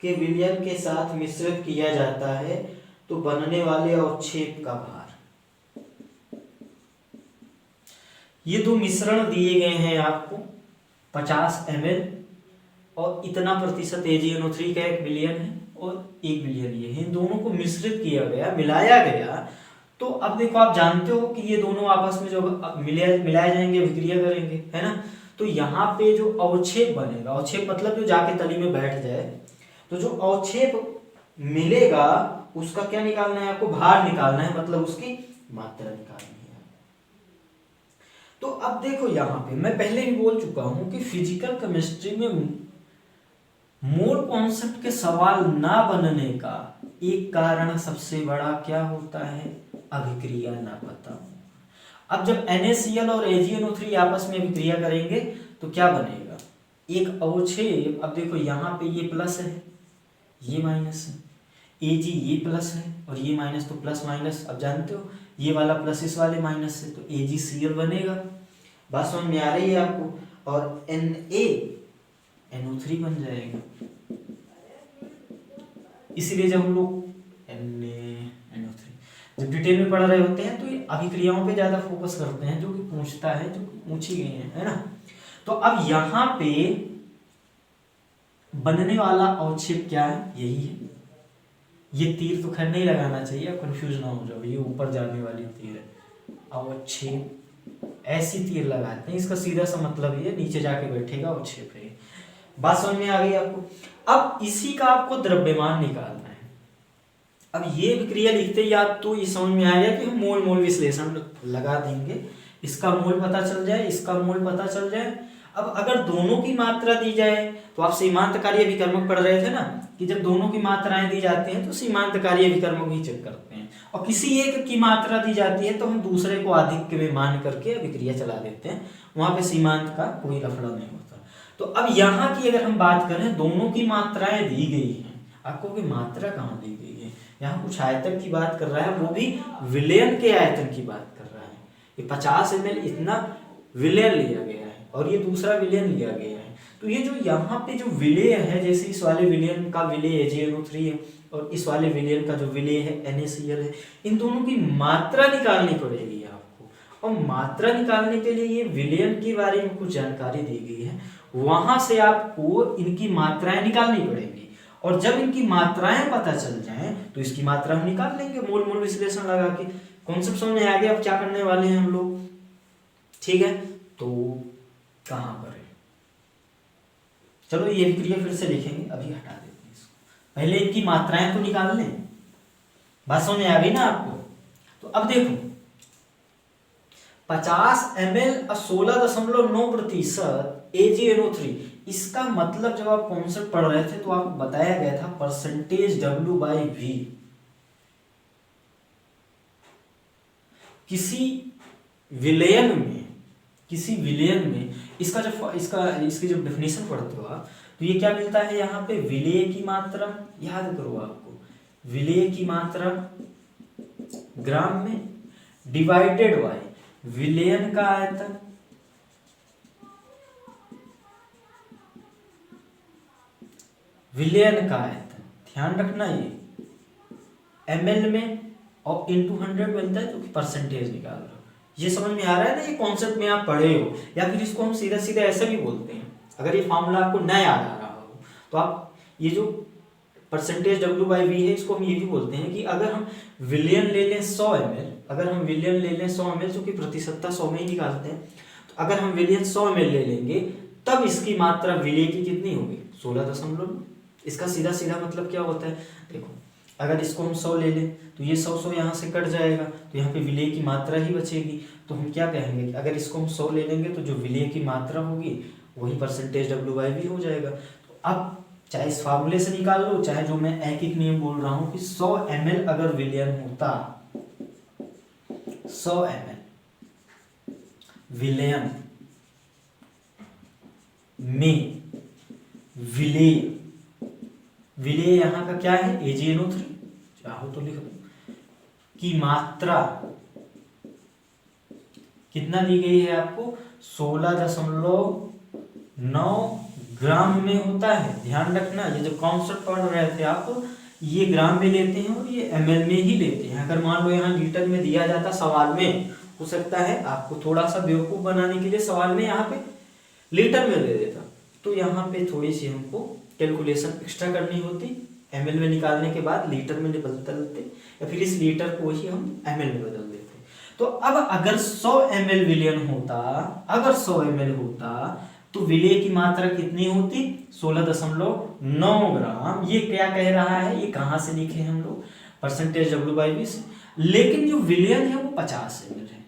के विलयन के साथ मिश्रित किया जाता है, तो बनने वाले अवक्षेप का भार। ये दो मिश्रण दिए गए हैं आपको, 50 ml और इतना प्रतिशत AgNO3 का एक विलयन है और 1 विलयन ये है। इन दोनों को मिश्रित किया गया, मिलाया गया। तो अब देखो आप जानते हो कि ये दोनों आपस में जो मिलाए जाएंगे, विक्रिया करेंगे, है ना। तो यहाँ पे जो अवक्षेप बनेगा, अवक्षेप मतलब जो जाके तली में बैठ जाए, तो जो अवक्षेप मिलेगा उसका क्या निकालना है आपको? भार निकालना है, मतलब उसकी मात्रा निकालनी है। तो अब देखो यहाँ पे मैं पहले भी बोल चुका हूं कि फिजिकल केमिस्ट्री में मोल कॉन्सेप्ट के सवाल ना बनने का एक कारण सबसे बड़ा क्या होता है? अभिक्रिया ना पता हो। अब जब NaCl और AgNO3 आपस में अभिक्रिया करेंगे तो क्या बनेगा? एक अवक्षेप। अब देखो यहाँ पे ये प्लस है, ये माइनस है, Ag ये प्लस है और ये माइनस, तो प्लस माइनस अब जानते हो, ये वाला प्लस इस वाले माइनस से, तो AgCl बनेगा। बात समझ में आ रही है आपको? और NaNO3 बन जाएगा। इसीलिए जब हम लोग NaNO3 जब डिटेल में पढ़ रहे होते हैं तो ये अभिक्रियाओं पे ज़्यादा फोकस करते हैं, जो कि पूछता है, जो पूछी गई है ना। तो अब यहाँ पे बनने वाला अवक्षेप क्या है, यही है। ये तीर तो खैर नहीं लगाना चाहिए, अब कंफ्यूज ना हो जाओ, ये ऊपर जाने वाली तीर है। अवक्षेप ऐसी तीर लगाते हैं, इसका सीधा सा मतलब ये नीचे जाके बैठेगा, अवक्षेप है। बात समझ में आ गई आपको। अब इसी का आपको द्रव्यमान निकालना है। अब ये विक्रिया लिखते ही आप तो ये समझ में आएगा कि हम मोल मोल विश्लेषण लगा देंगे, इसका मोल पता चल जाए, इसका मोल पता चल जाए। अब अगर दोनों की मात्रा दी जाए तो आप सीमांतकारी अभिकर्मक पढ़ रहे थे ना, कि जब दोनों की मात्राएं दी जाती हैं तो सीमांतकारी अभिकर्मक भी चेक करते हैं, और किसी एक की मात्रा दी जाती है तो हम दूसरे को अधिक में मान करके अभिक्रिया चला देते हैं, वहां पे सीमांत का कोई लफड़ा नहीं होता। तो अब यहाँ की अगर हम बात करें, दोनों की मात्राएं दी गई हैं, आपको की मात्रा कहाँ दी गई है, यहाँ कुछ आयतन की बात कर रहा है, वो भी विलयन के आयतन की बात कर रहा है। ये 50 ml इतना विलयन लिया गया है और ये दूसरा विलयन लिया गया है। तो ये जो यहाँ पे जो विलेय है, जैसे इस वाले विलयन का विलेय AgNO3 है और इस वाले विलयन का जो विलेय है NaCl है, इन दोनों की मात्रा निकालनी पड़ेगी आपको। और मात्रा निकालने के लिए ये विलयन के बारे में कुछ जानकारी दी गई है, वहां से आपको इनकी मात्राएं निकालनी पड़ेगी। और जब इनकी मात्राएं पता चल जाएं तो इसकी मात्रा हम निकाल लेंगे मोल मोल विश्लेषण लगा के। कॉन्सेप्ट समझ में आ गया अब क्या करने वाले हैं हम लोग, ठीक है। तो कहां पर है, चलो ये विक्रिया फिर से लिखेंगे, अभी हटा देते हैं इसको, पहले इनकी मात्राएं तो निकाल लें। बात समझ में आ गई ना आपको। तो अब देखो 50 ml 16.9% AgNO3, इसका मतलब जब आप कॉन्सेप्ट पढ़ रहे थे तो आपको बताया गया था परसेंटेज W/V। किसी विलयन में इसकी जब डेफिनेशन पढ़ते हो आप, तो ये क्या मिलता है यहाँ पे, विलेय की मात्रा, याद करो आपको, विलेय की मात्रा ग्राम में डिवाइडेड बाय विलयन का आयतन, विलयन का आयतन ध्यान रखना, ये ml में और इंटू 100 बनता है, जो कि परसेंटेज निकाल रहे हो। ये समझ में आ रहा है ना, ये कॉन्सेप्ट में आप पढ़े हो, या फिर इसको हम सीधा सीधा ऐसे भी बोलते हैं, अगर ये फॉर्मूला आपको न याद आ रहा हो तो आप ये जो परसेंटेज W/V है, इसको हम ये भी बोलते हैं कि अगर हम विलयन ले लें 100 ml, अगर हम विलयन ले लें 100 ml, जो कि प्रतिशतता 100 में ही निकालते हैं, तो अगर हम विलयन 100 ml ले लेंगे तब इसकी मात्रा विलेय की कितनी होगी, 16.9। इसका सीधा सीधा मतलब क्या होता है, देखो अगर इसको हम 100 ले लें तो ये 100 यहाँ से कट जाएगा, तो यहाँ पे विलेय की मात्रा ही बचेगी। तो हम क्या कहेंगे कि अगर इसको हम 100 ले लेंगे तो जो विलेय की मात्रा होगी वही परसेंटेज W/V हो जाएगा। तो अब चाहे इस फार्मूले से निकाल लो, चाहे जो मैं एक एक नियम बोल रहा हूँ कि 100 ml अगर विलयन होता, 100 ml विलयन में विलेय यहाँ का क्या है, AgNO3, चाहो तो लिख दो, की मात्रा कितना दी गई है आपको, 16.9 ग्राम में होता है। ध्यान रखना, ये जो कॉन्सेप्ट पढ़ रहे थे आप, ये ग्राम में लेते हैं और ये ml में ही लेते हैं। अगर मान लो यहाँ लीटर में दिया जाता सवाल में, हो सकता है आपको थोड़ा सा बेवकूफ बनाने के लिए सवाल में यहाँ पे लीटर में दे देता, तो यहाँ पे थोड़ी सी हमको कैलकुलेशन एक्स्ट्रा करनी होती, ml में निकालने के बाद लीटर में बदलते, या फिर इस लीटर को ही हम ml में बदल देते। तो अब अगर 100 ml विलयन होता, अगर 100 ml होता तो विलेय की मात्रा कितनी होती, 16.9 ग्राम। ये क्या कह रहा है, ये कहाँ से लिखे हम लोग, परसेंटेज W/V से। लेकिन जो विलयन है वो 50 ml है।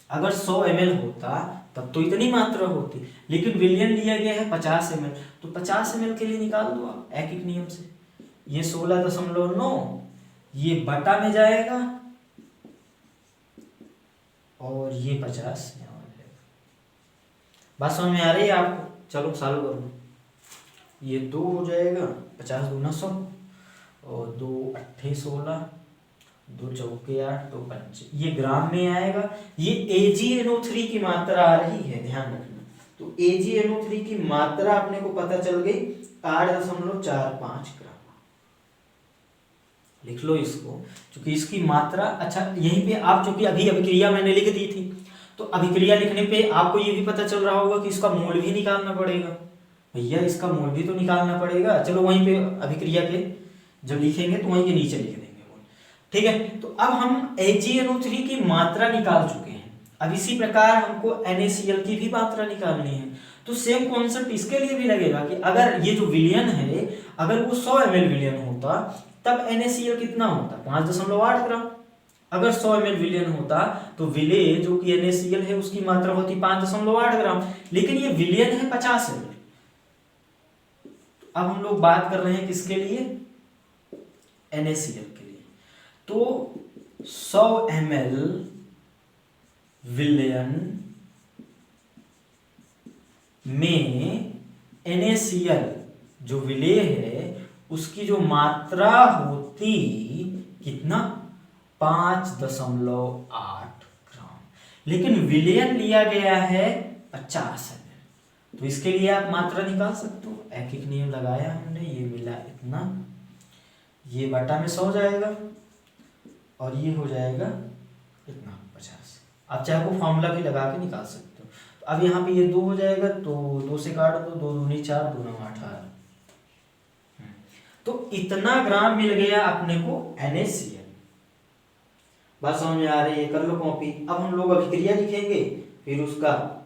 अगर 100 ml होता तब तो इतनी मात्रा होती, लेकिन विलयन लिया गया है 50 ml, तो 50 ml के लिए निकाल दो आप एक एक नियम से। ये 16.9 ये बटा में जाएगा और ये 50 यहाँ आ जाएगा। बात समझ में आ रही है आपको, चलो सॉल्व करो। ये 2 हो जाएगा, 50 दूना 100 और 2 8 16, 2 चौके 8, 2 5, ये ग्राम में आएगा। ये AgNO3 की मात्रा आ रही है, ध्यान रखना। तो AgNO3 की मात्रा अपने को पता चल गई 8.45 ग्राम। लिख लो इसको, क्योंकि इसकी मात्रा, अच्छा यहीं पे आप, चूंकि अभी अभिक्रिया मैंने लिख दी थी, तो अभिक्रिया लिखने पे आपको ये भी पता चल रहा होगा कि इसका मोल भी निकालना पड़ेगा। भैया इसका मोल भी तो निकालना पड़ेगा। चलो वहीं पे अभिक्रिया के जब लिखेंगे तो वहीं के नीचे लिख देंगे मोल। ठीक है, तो अब हम AgNO3 की मात्रा निकाल चुके हैं। अब इसी प्रकार हमको NaCl की भी मात्रा निकालनी है। तो सेम कॉन्सेप्ट इसके लिए भी लगेगा कि अगर ये जो विलयन है, अगर वो 100 ml विलयन होता तब NaCl कितना होता, 5.8 ग्राम। अगर 100 ml विलयन होता तो विले जो कि NaCl है उसकी मात्रा होती 5.8 ग्राम, लेकिन ये विलयन है 50 ml। अब हम लोग बात कर रहे हैं किसके लिए, NaCl के लिए। तो 100 ml विलयन में NaCl जो विलेय है उसकी जो मात्रा होती कितना, 5.8 ग्राम, लेकिन विलयन लिया गया है 50 ml। तो इसके लिए आप मात्रा निकाल सकते हो। एक एक नियम लगाया हमने, ये मिला इतना, ये बटा में 100 जाएगा और ये हो जाएगा इतना 50। आप चाहे वो फॉर्मूला भी लगा के निकाल सकते हो। तो अब यहाँ पे ये 2 हो जाएगा, तो 2 से काट दो, 2 दूनी 4, 2 9 18। तो इतना ग्राम मिल गया अपने को NaCl। बात समझ में आ रही है, कर लो कॉपी। अब हम लोग अभिक्रिया लिखेंगे, फिर उसका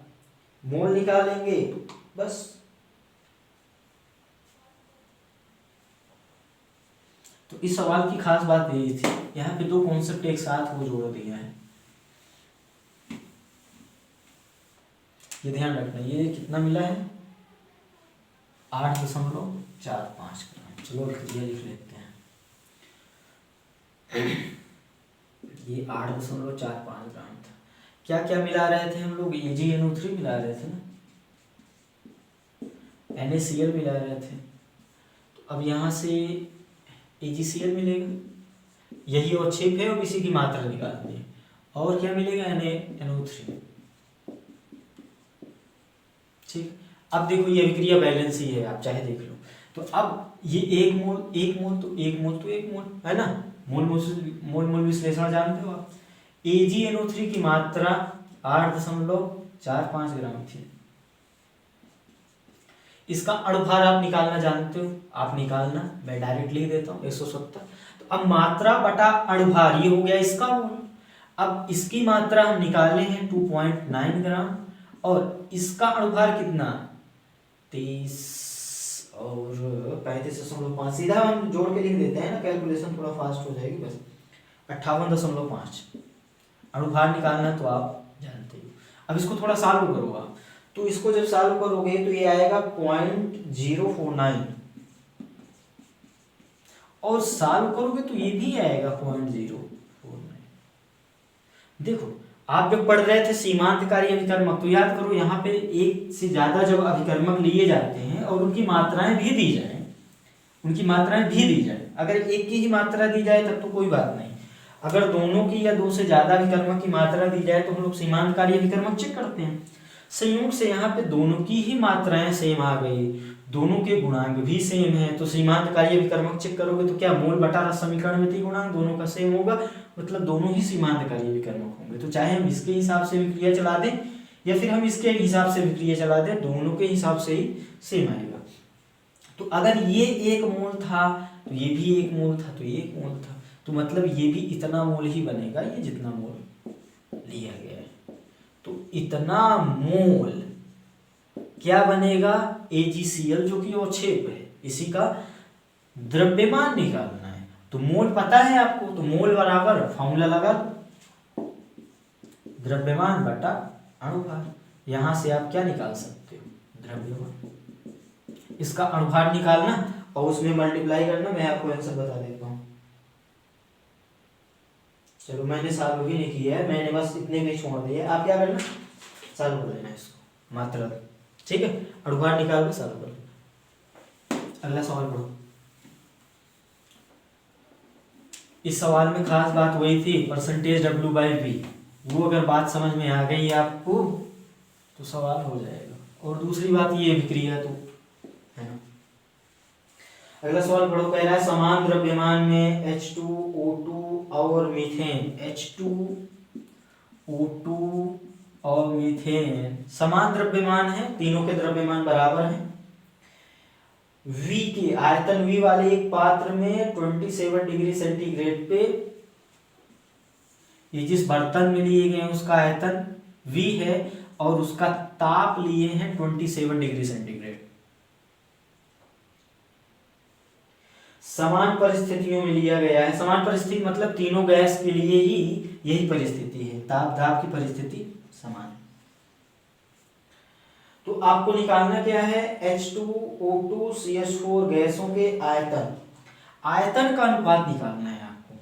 मोल निकालेंगे, बस। तो इस सवाल की खास बात यही थी, यहाँ पे 2 कॉन्सेप्ट एक साथ वो जोड़ दिया है। ये ध्यान रखना, ये कितना मिला है, 8.45 ग्राम। चलो अभिक्रिया लिख लेते हैं। ये 8.45 ग्राम था। क्या क्या मिला रहे थे हम लोग, AgNO3 मिला रहे थे ना, NaCl मिला रहे थे। तो अब यहाँ से AgCl मिलेगा, यही अवक्षेप है और इसी की मात्रा निकालनी है। और क्या मिलेगा, NaNO3। ठीक, अब देखो ये अभिक्रिया बैलेंस ही है, आप चाहे देख लो। तो अब ये 1 मोल तो 1 मोल है ना, मोल विश्लेषण जानते हो आप। AgNO3 की मात्रा 8.45 ग्राम थी। इसका अणुभार आप निकालना जानते हो, आप निकालना, मैं डायरेक्ट लिख देता हूँ 170। तो अब मात्रा बटा अणुभार, ये हो गया इसका मोल। अब इसकी मात्रा हम निकाले हैं 2.9 ग्राम, और इसका अणुभार कितना, 23 और 35.5। सीधा हम जोड़ के लिख देते हैं ना, कैलकुलेशन थोड़ा फास्ट हो जाएगी, बस 58.5 अणुभार निकालना तो आप जानते हो। अब इसको थोड़ा सॉल्व करो आप, तो इसको जब सॉल्व करोगे तो ये आएगा 0.049, और सॉल्व करोगे तो ये भी आएगा 0.049। देखो आप जब पढ़ रहे थे सीमांतकारी अभिकर्मक, तो याद करो यहाँ पे एक से ज्यादा जब अभिकर्मक लिए जाते हैं और उनकी मात्राएं भी दी जाए, अगर एक की ही मात्रा दी जाए तब तो कोई बात नहीं। अगर दोनों की या 2 से ज्यादा अभिकर्मक की मात्रा दी जाए तो हम लोग सीमांतकारी अभिकर्मक चेक करते हैं। संयोग से यहाँ पे दोनों की ही मात्राएं सेम आ गई, दोनों के गुणांक भी सेम है, तो सीमांतकारी अभिकर्मक चेक करोगे तो क्या मोल बटा समीकरण में गुणांक दोनों का सेम होगा, मतलब दोनों ही सीमांतकारी अभिकर्मक होंगे। तो चाहे हम इसके हिसाब से विक्रिया चला दें या फिर हम इसके हिसाब से विक्रिया चला दें, दोनों के हिसाब से ही सेम आएगा। तो अगर ये 1 मोल था तो ये भी 1 मोल था, तो ये 1 मोल था, तो मतलब ये भी इतना मोल ही बनेगा, ये जितना मोल लिया गया है। तो इतना मोल क्या बनेगा, AgCl जो कि अवक्षेप है, इसी का द्रव्यमान निकालना है। तो मोल पता है आपको, तो मोल बराबर फॉर्मूला लगा दो, द्रव्यमान बटा अणुभार। यहां से आप क्या निकाल सकते हो, द्रव्यमान। इसका अणुभार निकालना और उसमें मल्टीप्लाई करना, मैं आपको आंसर बता देता हूँ। चलो मैंने सॉल्व भी नहीं किया है, मैंने बस इतने में छोड़ दिया, आप क्या करना, सॉल्व कर लेना इसको मात्रा, ठीक है। अणुभार निकाल के सॉल्व कर। अगला सवाल पढ़ो। इस सवाल में खास बात वही थी, परसेंटेज W/V। वो अगर बात समझ में आ गई आपको तो सवाल हो जाएगा। और दूसरी बात ये अभिक्रिया तो है ना। अगला सवाल पढ़ो, कह रहा है समान द्रव्यमान में H2O2 और मीथेन, H2O2 और मीथेन समान द्रव्यमान है, तीनों के द्रव्यमान बराबर हैं। V के आयतन V वाले एक पात्र में 27 डिग्री सेंटीग्रेड पे, ये जिस बर्तन में लिए गए हैं उसका आयतन V है और उसका ताप लिए हैं 27 डिग्री सेंटीग्रेड। समान परिस्थितियों में लिया गया है, समान परिस्थिति मतलब तीनों गैस के लिए ही यही परिस्थिति है, ताप दाब की परिस्थिति समान है। तो आपको निकालना क्या है, H2O2 CH4 गैसों के आयतन, आयतन का अनुपात निकालना है आपको,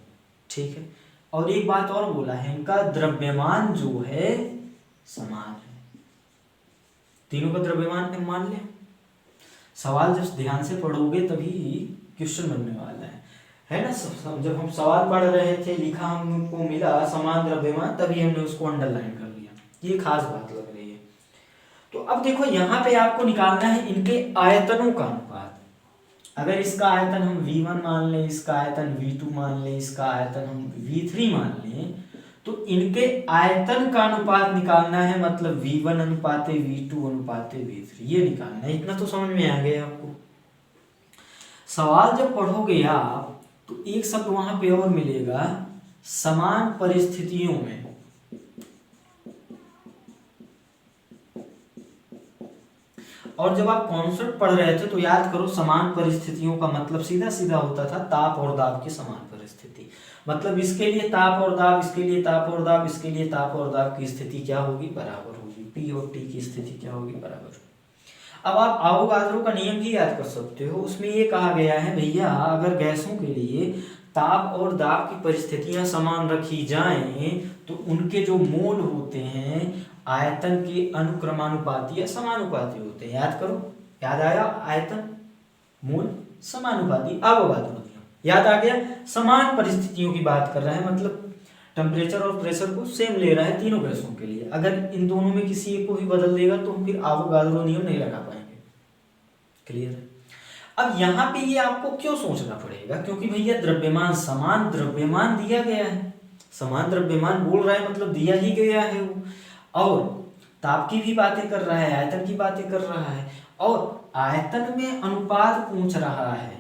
ठीक है। और एक बात और बोला है, इनका द्रव्यमान जो है समान है, तीनों का द्रव्यमान मान लें। सवाल जब ध्यान से पढ़ोगे तभी क्वेश्चन बनने वाला है ना। जब हम सवाल पढ़ रहे थे, लिखा हमको मिला समान द्रव्यमान, तभी हमने उसको अंडरलाइन कर लिया, ये खास बात लग रही है। तो अब देखो यहाँ पे आपको निकालना है इनके आयतनों का अनुपात। अगर इसका आयतन हम V1 मान लें, इसका आयतन V2 मान लें, इसका आयतन हम V3 मान लें, तो इनके आयतन का अनुपात निकालना है, मतलब V1 अनुपाते V2 अनुपाते V3, ये निकालना है। इतना तो समझ में आ गया आपको। सवाल जब पढ़ोगे आप तो एक शब्द वहां पे और मिलेगा, समान परिस्थितियों में। और जब आप कॉन्सेप्ट पढ़ रहे थे तो याद करो, समान परिस्थितियों का मतलब सीधा सीधा होता था ताप और दाब की समान परिस्थिति। मतलब इसके लिए ताप और दाब, इसके लिए ताप और दाब, इसके लिए ताप और दाब की स्थिति क्या होगी, बराबर होगी। P और T की स्थिति क्या होगी, बराबर होगी। अब आप आवोगाद्रो का नियम भी याद कर सकते हो, उसमें ये कहा गया है भैया, अगर गैसों के लिए ताप और दाब की परिस्थितियां समान रखी जाएं तो उनके जो मोल होते हैं आयतन के अनुक्रमानुपाती या समानुपाती होते हैं। याद करो, याद आया, आयतन मोल समानुपाती, आवोगाद्रो नियम याद आ गया। समान परिस्थितियों की बात कर रहा है, मतलब टेम्परेचर और प्रेशर को सेम ले रहा है तीनों गैसों के लिए। अगर इन दोनों में किसी एक को भी बदल देगा तो हम फिर आवोगाद्रो नियम नहीं लगा पाएंगे। क्लियर है। अब यहाँ पे ये आपको क्यों सोचना पड़ेगा, क्योंकि भैया द्रव्यमान, समान द्रव्यमान दिया गया है, समान द्रव्यमान बोल रहा है मतलब दिया ही गया है वो, और ताप की भी बातें कर रहा है, आयतन की बातें कर रहा है, और आयतन में अनुपात पूछ रहा है।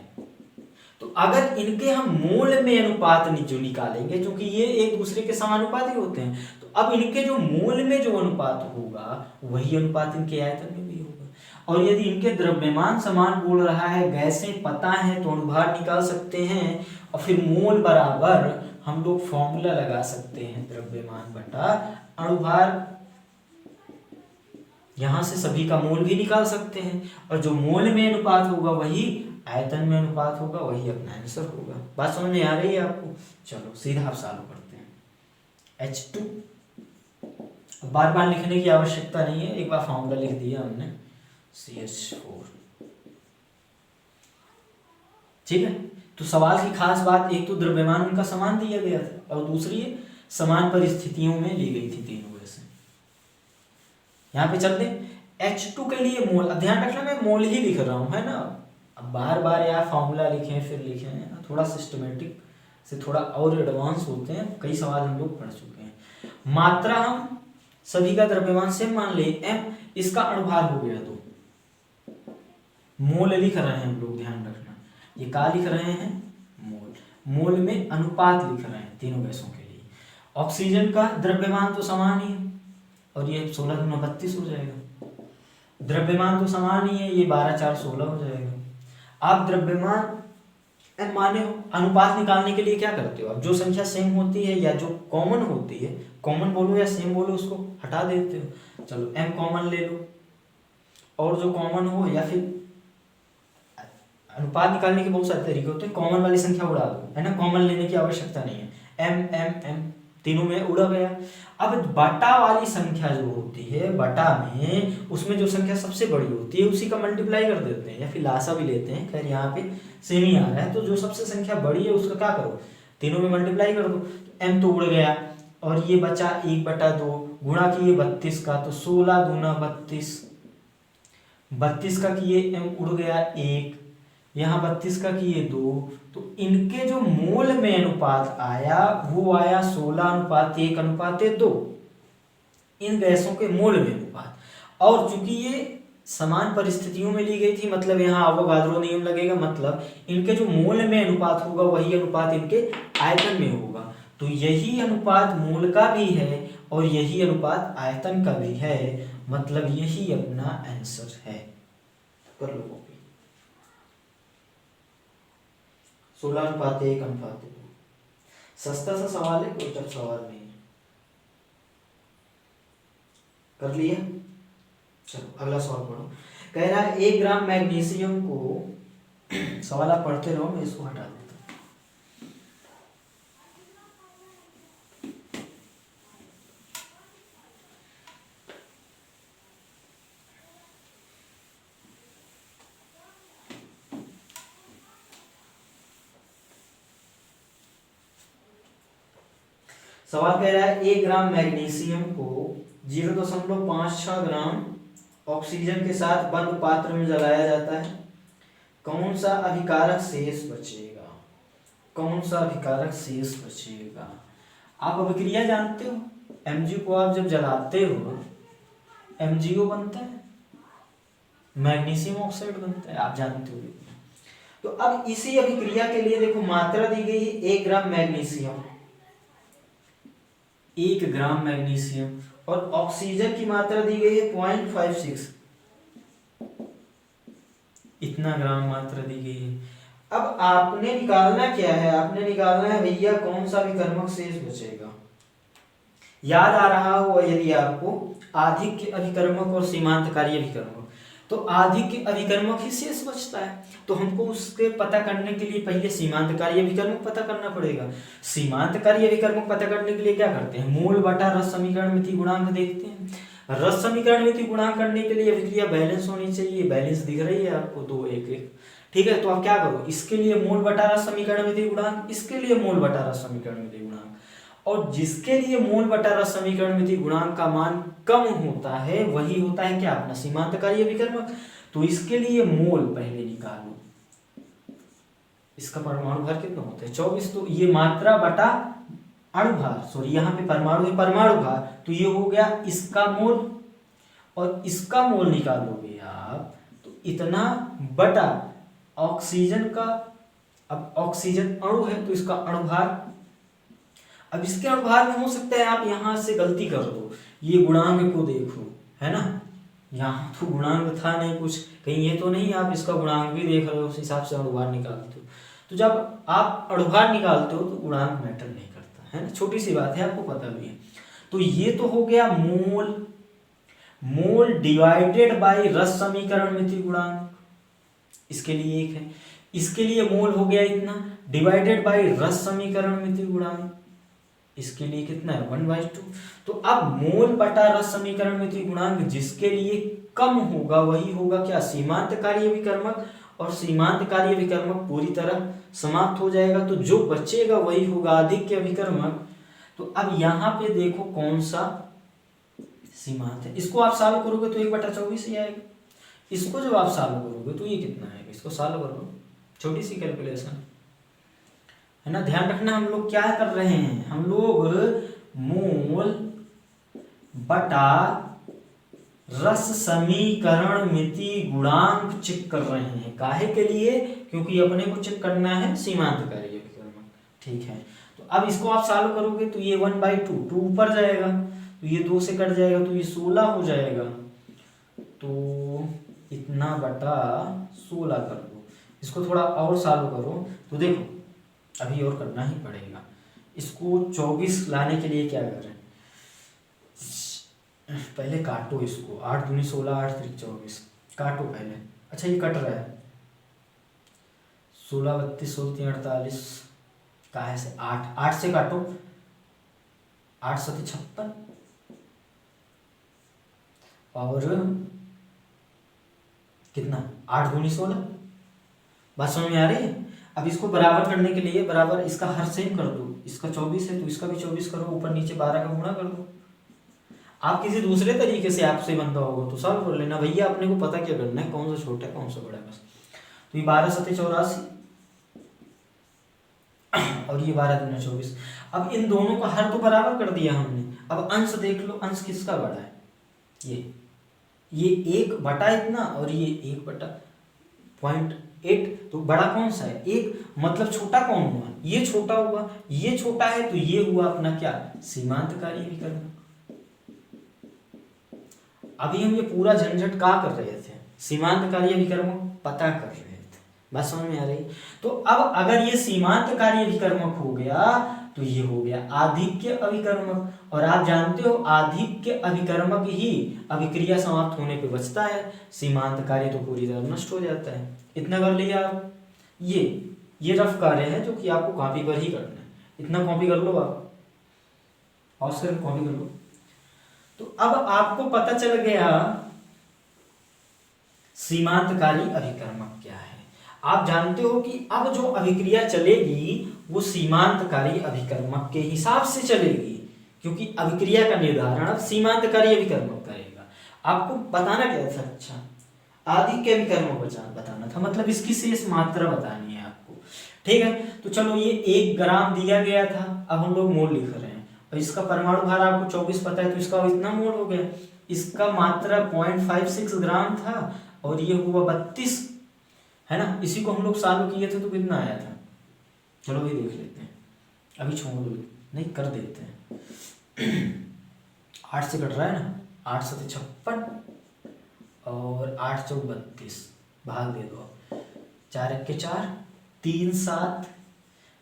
तो अगर इनके हम मोल में अनुपात जो निकालेंगे, क्योंकि ये एक दूसरे के समानुपाती होते हैं, तो अब इनके जो मोल में जो अनुपात होगा वही अनुपात इनके आयतन में भी होगा। और यदि इनके द्रव्यमान समान बोल रहा है, गैसें पता है तो अनुभार निकाल सकते हैं, और फिर मोल बराबर हम लोग फॉर्मूला लगा सकते हैं, द्रव्यमान बटा अनुभार। यहां से सभी का मोल भी निकाल सकते हैं, और जो मोल में अनुपात होगा वही आयतन में अनुपात होगा, वही अपना आंसर होगा। बात समझ में आ रही है आपको। चलो सीधा आप चालू करते हैं। H2 बार बार लिखने की आवश्यकता नहीं है, एक बार फॉर्मूला लिख दिया हमने, CH4। ठीक है। तो सवाल की खास बात, एक तो द्रव्यमान उनका समान दिया गया था, और दूसरी समान परिस्थितियों में ली गई थी तीनों गैसें। यहाँ पे चलते H2 के लिए मोल, ध्यान रखना मैं मोल ही लिख रहा हूं, है ना। अब बार बार यार फॉर्मूला लिखें फिर लिखें, थोड़ा सिस्टमेटिक से थोड़ा और एडवांस होते हैं, कई सवाल हम लोग पढ़ चुके हैं। मात्रा हम सभी का द्रव्यमान सेम मान ले, m, इसका अनुभार हो गया 2। मोल लिख रहे हैं हम लोग, ध्यान रखना, ये का लिख रहे हैं, मोल। मोल में अनुपात लिख रहे हैं तीनों गैसों के लिए। ऑक्सीजन का द्रव्यमान तो समान ही है, और ये 16 दूना 32 हो जाएगा। द्रव्यमान तो समान ही है, ये 12 4 16 हो जाएगा। आप द्रव्यमान माने हो, अनुपात निकालने के लिए क्या करते हो, अब जो संख्या सेम होती है या जो कॉमन होती है, कॉमन बोलो या सेम बोलो, उसको हटा देते हो। चलो m कॉमन ले लो, और जो कॉमन हो, या फिर अनुपात निकालने के बहुत सारे तरीके होते हैं, कॉमन वाली संख्या उड़ा दो, है ना, कॉमन लेने की आवश्यकता नहीं है। m m m तीनों में उड़ा गया। अब बटा वाली संख्या जो होती है, बटा में उसमें जो संख्या सबसे बड़ी होती है उसी का मल्टीप्लाई कर देते हैं, या फिर लासा भी लेते हैं। खैर यहाँ पे सेम ही आ रहा है, तो जो सबसे संख्या बड़ी है उसका क्या करो, तीनों में मल्टीप्लाई कर दो। तो m तो उड़ गया, और ये बचा 1/2 गुणा किए 32 का, तो 16 दूना 32, 32 का किए m उड़ गया 1, यहाँ 32 का किए 2, तो इनके जो मोल में अनुपात आया वो आया 16:1:2, इन गैसों के मोल में अनुपात। और चूंकि ये समान परिस्थितियों में ली गई थी, मतलब यहाँ अवोगाद्रो नियम लगेगा, मतलब इनके जो मोल में अनुपात होगा वही अनुपात इनके आयतन में होगा। तो यही अनुपात मोल का भी है और यही अनुपात आयतन का भी है, मतलब यही अपना आंसर है। कर लो कॉपी। 16:1:2। सस्ता सा सवाल है, कोई टफ सवाल नहीं है। कर लिया? चलो अगला सवाल पढ़ो। कह रहा है 1 ग्राम मैग्नीशियम को सवाल आप पढ़ते रहो, मैं इसको हटा देता हूँ। सवाल कह रहा है 1 ग्राम मैग्नीशियम को 0.56 ग्राम ऑक्सीजन के साथ बंद पात्र में जलाया जाता है। कौन सा अभिकारक शेष बचेगा? कौन सा अभिकारक शेष बचेगा? आप अभिक्रिया जानते हो, Mg को आप जब जलाते हो MgO बनता है, मैग्नीशियम ऑक्साइड बनता है, आप जानते हो। तो अब इसी अभिक्रिया के लिए देखो मात्रा दी गई है 1 ग्राम मैग्नीशियम, 1 ग्राम मैग्नीशियम, और ऑक्सीजन की मात्रा दी गई है 0.56, इतना ग्राम मात्रा दी गई है। अब आपने निकालना क्या है? आपने निकालना है भैया कौन सा विकर्मक शेष बचेगा। याद आ रहा हो यदि आपको आधिक्य अभिकर्मक और सीमांतकारी अभिकर्मक, तो आधिक्य अभिकर्मक ही शेष बचता है, तो हमको उसके पता करने के लिए पहले सीमांतकारी अभिकर्मक पता करना पड़ेगा। सीमांतकारी अभिकर्मक पता करने के लिए क्या करते हैं? मूल बटा रस समीकरण मिति गुणांक देखते हैं। रस समीकरण मिति गुणांक करने के लिए अभिक्रिया बैलेंस होनी चाहिए, बैलेंस दिख रही है आपको 2 1 1, ठीक है। तो आप क्या करो, इसके लिए मूल बटा रस समीकरण मिति गुणांक, इसके लिए मूल बटा रस समीकरण मिति गुणांक, और जिसके लिए मूल बटा रस समीकरण मिति गुणांक का मान कम होता है वही होता है क्या? अपना सीमांतकारी अभिकर्मक। तो इसके लिए मोल पहले निकालो, इसका परमाणु भार कितना होता है? 24। तो ये मात्रा बटा अणुभार, सॉरी यहाँ पे परमाणु है, परमाणु भार, तो ये हो गया इसका मोल, और इसका मोल निकालोगे आप तो इतना बटा ऑक्सीजन का, अब ऑक्सीजन अणु है तो इसका अणुभार। अब इसके अणुभार में हो सकता है आप यहां से गलती कर दो, ये गुणांक को देखो, है ना, यहाँ तो गुणांक था नहीं कुछ, कहीं ये तो नहीं आप इसका गुणांक भी देख रहे हो, उस हिसाब से अणुभार निकालते हो। तो जब आप अणुभार निकालते हो तो गुणांक मैटर नहीं करता, है ना, छोटी सी बात है, आपको पता भी है। तो ये तो हो गया मोल, मोल डिवाइडेड बाय रस समीकरण मिति गुणांक, इसके लिए 1 है, इसके लिए मोल हो गया इतना, डिवाइडेड बाय रस समीकरण मिति गुणांक, इसके लिए कितना है 1/2। तो अब मोल बटा रस समीकरण मिति गुणांक जिसके लिए कम होगा वही होगा क्या? सीमांतकारी अभिकर्मक, और सीमांतकारी अभिकर्मक पूरी तरह समाप्त हो जाएगा, तो जो बचेगा वही होगा आधिक्य अभिकर्मक। तो अब यहाँ पे देखो कौन सा सीमांत है, इसको आप सॉल्व करोगे तो 1/24 ही आएगा, इसको जब आप सॉल्व करोगे तो ये कितना आएगा, इसको सॉल्व करो, छोटी सी कैलकुलेशन है ना। ध्यान रखना हम लोग क्या कर रहे हैं, हम लोग मोल बटा रस समीकरण मिति गुणांक चेक कर रहे हैं, काहे के लिए? क्योंकि अपने को चेक करना है सीमांतकारी अभिकर्मक, ठीक है। तो अब इसको आप सॉल्व करोगे तो ये 1/2, 2 ऊपर जाएगा तो ये 2 से कट जाएगा तो ये 16 हो जाएगा, तो इतना बटा 16 कर दो। इसको थोड़ा और सॉल्व करो तो देखो अभी और करना ही पड़ेगा। इसको 24 लाने के लिए क्या करें, पहले काटो इसको, 8 दूनी 16, 8 त्रिक 24, काटो पहले। अच्छा ये कट रहा है, 16 32 16 48, काहे से 8 से काटो, 8 7 56, और कितना 8 दूनी 16, बात समझ में आ रही है। अब इसको बराबर करने के लिए बराबर इसका हर सेम कर दो, इसका 24 है तो इसका भी 24 करो, ऊपर नीचे 12 का गुणा कर दो। आप किसी दूसरे तरीके से आपसे बनता होगा तो सॉल्व कर लेना, भैया अपने को पता क्या करना है, कौन सा छोटा है कौन सा बड़ा है बस। तो ये 12 सत्ते 84 और ये 12 दूना 24। अब इन दोनों का हर तो बराबर कर दिया हमने। अब अंश देख लो, अंश किसका बड़ा है? ये 1 बटा इतना और ये 1 बटा 0.8, तो बड़ा कौन सा है? 1, मतलब छोटा कौन हुआ? ये छोटा हुआ, ये छोटा है, तो ये हुआ अपना क्या? सीमांतकारी अभिकर्मक। अभी हम ये पूरा झंझट का कर रहे थे, सीमांतकारी अभिकर्मक पता कर रहे थे। बात समझ में आ रही? तो अब अगर ये सीमांतकारी अभिकर्मक हो गया तो ये हो गया आधिक्य अभिकर्मक, और आप जानते हो आधिक्य अभिकर्मक ही अभिक्रिया समाप्त होने पे बचता है, सीमांतकारी तो पूरी तरह नष्ट हो जाता है। इतना कर लिया आप। ये रफ कार्य है जो कि आपको कॉपी पर ही करना है, इतना कॉपी कर लो आप, और से कॉपी कर लो। तो अब आपको पता चल गया सीमांतकारी अभिकर्मक क्या है। आप जानते हो कि अब जो अभिक्रिया चलेगी वो सीमांतकारी अभिकर्मक के हिसाब से चलेगी, क्योंकि अभिक्रिया का निर्धारण अब सीमांतकारी अभिकर्मक करेगा। आपको बताना क्या था? अच्छा, आधिक्य अभिकर्मक बताना था, मतलब इसकी शेष मात्रा बतानी है आपको। ठीक है, तो चलो ये 1 ग्राम दिया गया था, अब हम लोग मोल लिख रहे हैं, और इसका परमाणु भार आपको 24 पता है, तो इसका इतना मोल हो गया। इसका मात्रा 0.56 ग्राम था और ये हुआ 32, है ना। इसी को हम लोग चालू किए थे तो कितना आया था? चलो ये देख लेते हैं, अभी छोड़ दो, नहीं कर देते हैं। 8 से कट रहा है ना, 8 सत्ते 56 और 8 चौक 32, भाग दे दो। 4 एक के 4, 3 7,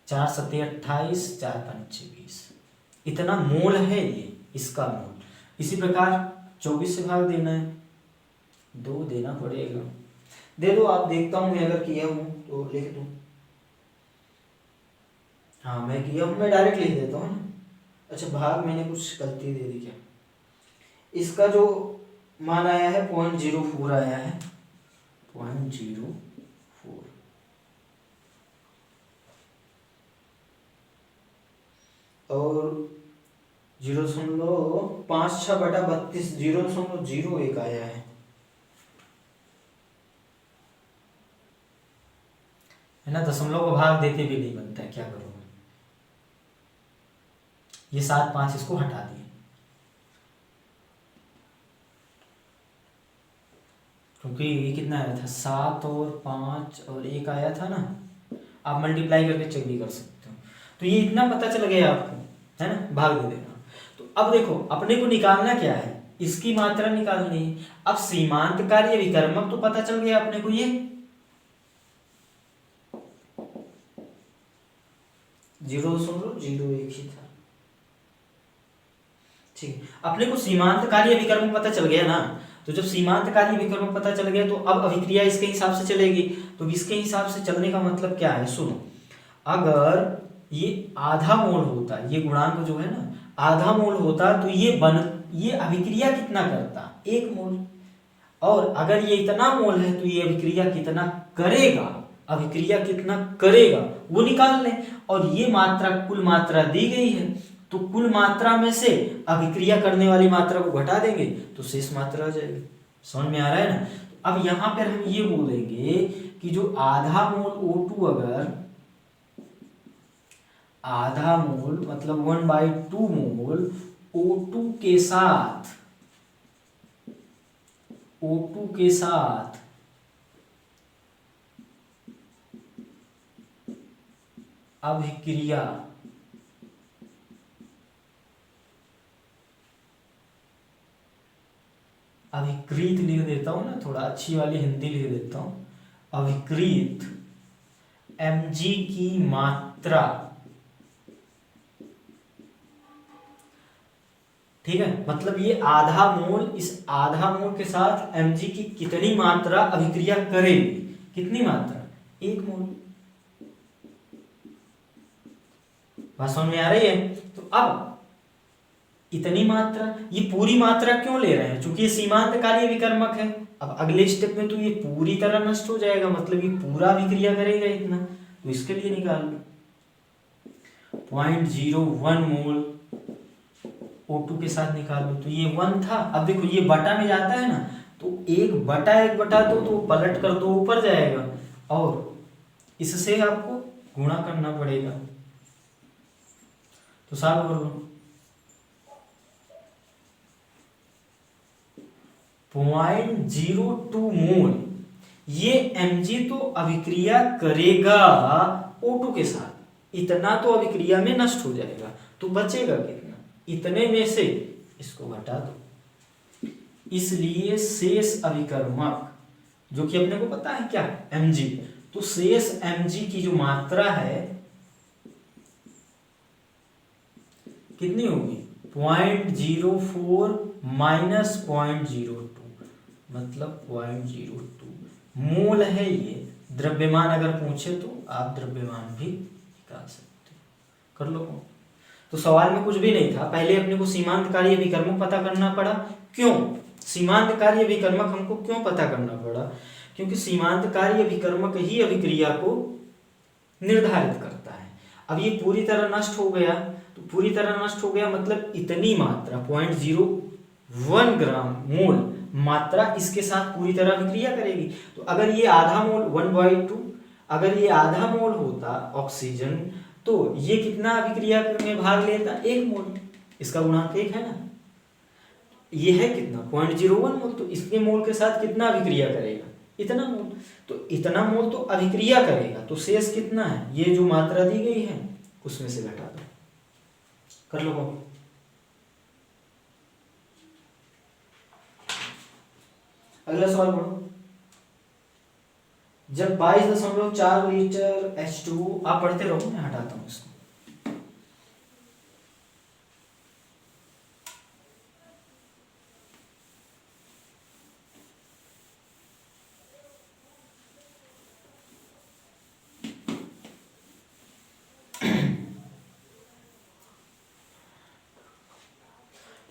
4 सत्ते 28, 4 पंच 20, इतना मोल है ये, इसका मोल। इसी प्रकार 24 से भाग देना है, 2 देना पड़ेगा, दे दो आप, देखता हूँ मैं अगर किया हूँ तो लिख दूँ। हाँ मैं किया हूँ, मैं डायरेक्ट लिख देता हूँ। अच्छा, भाग मैंने कुछ गलती दे दी क्या? इसका जो मान आया है 0.04 आया है, 0.04, और 0.56 बटा 32 0.01 आया है ना। दशमलव का भाग देते भी नहीं बनता है, क्या करूँगा? ये 7 5 इसको हटा दिए, क्योंकि ये कितना आया था? 7 और 5 और 1 आया था ना। आप मल्टीप्लाई करके चेक भी कर सकते हो। तो ये इतना पता चल गया आपको, है ना, भाग दे देना। तो अब देखो अपने को निकालना क्या है? इसकी मात्रा निकालनी है। अब सीमांतकारी अभिकर्मक तो पता चल गया अपने को, ये 0.01 ही था। ठीक है, अपने को सीमांतकारी अभिकर्मक पता चल गया ना। तो जब सीमांतकारी अभिकर्मक पता चल गया तो अब अभिक्रिया इसके हिसाब से चलेगी। तो इसके हिसाब से चलने का मतलब क्या है? सुनो, अगर ये आधा मोल होता, ये गुणांक जो है ना आधा मोल होता, तो ये अभिक्रिया कितना करता? 1 मोल। और अगर ये इतना मोल है तो ये अभिक्रिया कितना करेगा? अभिक्रिया कितना करेगा वो निकाल लें। और ये मात्रा कुल मात्रा दी गई है, तो कुल मात्रा में से अभिक्रिया करने वाली मात्रा को घटा देंगे तो शेष मात्रा आ जाएगी। समझ में आ रहा है ना? अब यहां पर हम ये बोलेंगे कि जो आधा मोल O2, अगर आधा मोल मतलब 1/2 मोल O2 के साथ अभिक्रिया अभिक्रित लिख देता हूं ना, थोड़ा अच्छी वाली हिंदी लिख देता हूं। अभिक्रित Mg की मात्रा, ठीक है, मतलब ये आधा मोल, इस आधा मोल के साथ Mg की कितनी मात्रा अभिक्रिया करेगी? कितनी मात्रा? 1 मोल। बात समझ में आ रही है? तो अब इतनी मात्रा, ये पूरी मात्रा क्यों ले रहे हैं? क्योंकि ये सीमांतकारी अभिकर्मक है। अब अगले स्टेप में तो ये पूरी तरह नष्ट हो जाएगा, मतलब ये पूरा अभिक्रिया करेगा इतना, तो इसके लिए निकाल लो 0.01 मोल O2 के साथ निकाल लो। तो ये 1 था। अब देखो ये बटा में जाता है ना, तो 1/1/2 तो पलट कर 2 ऊपर जाएगा और इससे आपको गुणा करना पड़ेगा। तो सॉल्व कर लो। 0.02 मोल, ये mg तो अभिक्रिया करेगा O2 के साथ, इतना तो अभिक्रिया में नष्ट हो जाएगा, तो बचेगा कितना, इतने में से इसको घटा दो। इसलिए शेष अभिकर्मक जो कि अपने को पता है क्या, mg, तो शेष mg की जो मात्रा है कितनी होगी, 0.04 माइनस 0.02 मतलब 0.02 मोल है ये। द्रव्यमान अगर पूछे तो आप द्रव्यमान भी निकाल सकते हो, कर लो। तो सवाल में कुछ भी नहीं था, पहले अपने को सीमांत कार्य विकर्मक पता करना पड़ा। क्यों सीमांत कार्य विकर्मक हमको क्यों पता करना पड़ा, क्योंकि सीमांत कार्य विकर्मक ही अभिक्रिया को निर्धारित करता है। अब ये पूरी तरह नष्ट हो गया, तो पूरी तरह नष्ट हो गया मतलब इतनी मात्रा 0.01 ग्राम मोल मात्रा इसके साथ पूरी तरह अभिक्रिया करेगी। तो अगर ये आधा मोल 1/2, अगर ये आधा मोल होता ऑक्सीजन, तो ये कितना अभिक्रिया में भाग लेता, 1 मोल, इसका गुणांक 1 है ना, ये है कितना 0.01 मोल, तो इसके मोल के साथ कितना अभिक्रिया करेगा, इतना मोल, तो इतना मोल तो अभिक्रिया करेगा, तो शेष कितना है, ये जो मात्रा दी गई है उसमें से घटा दो, कर लो। अगला सवाल पढ़ो। जब 22.4 लीटर H2O, आप पढ़ते रहो, मैं हटाता हूं इसको।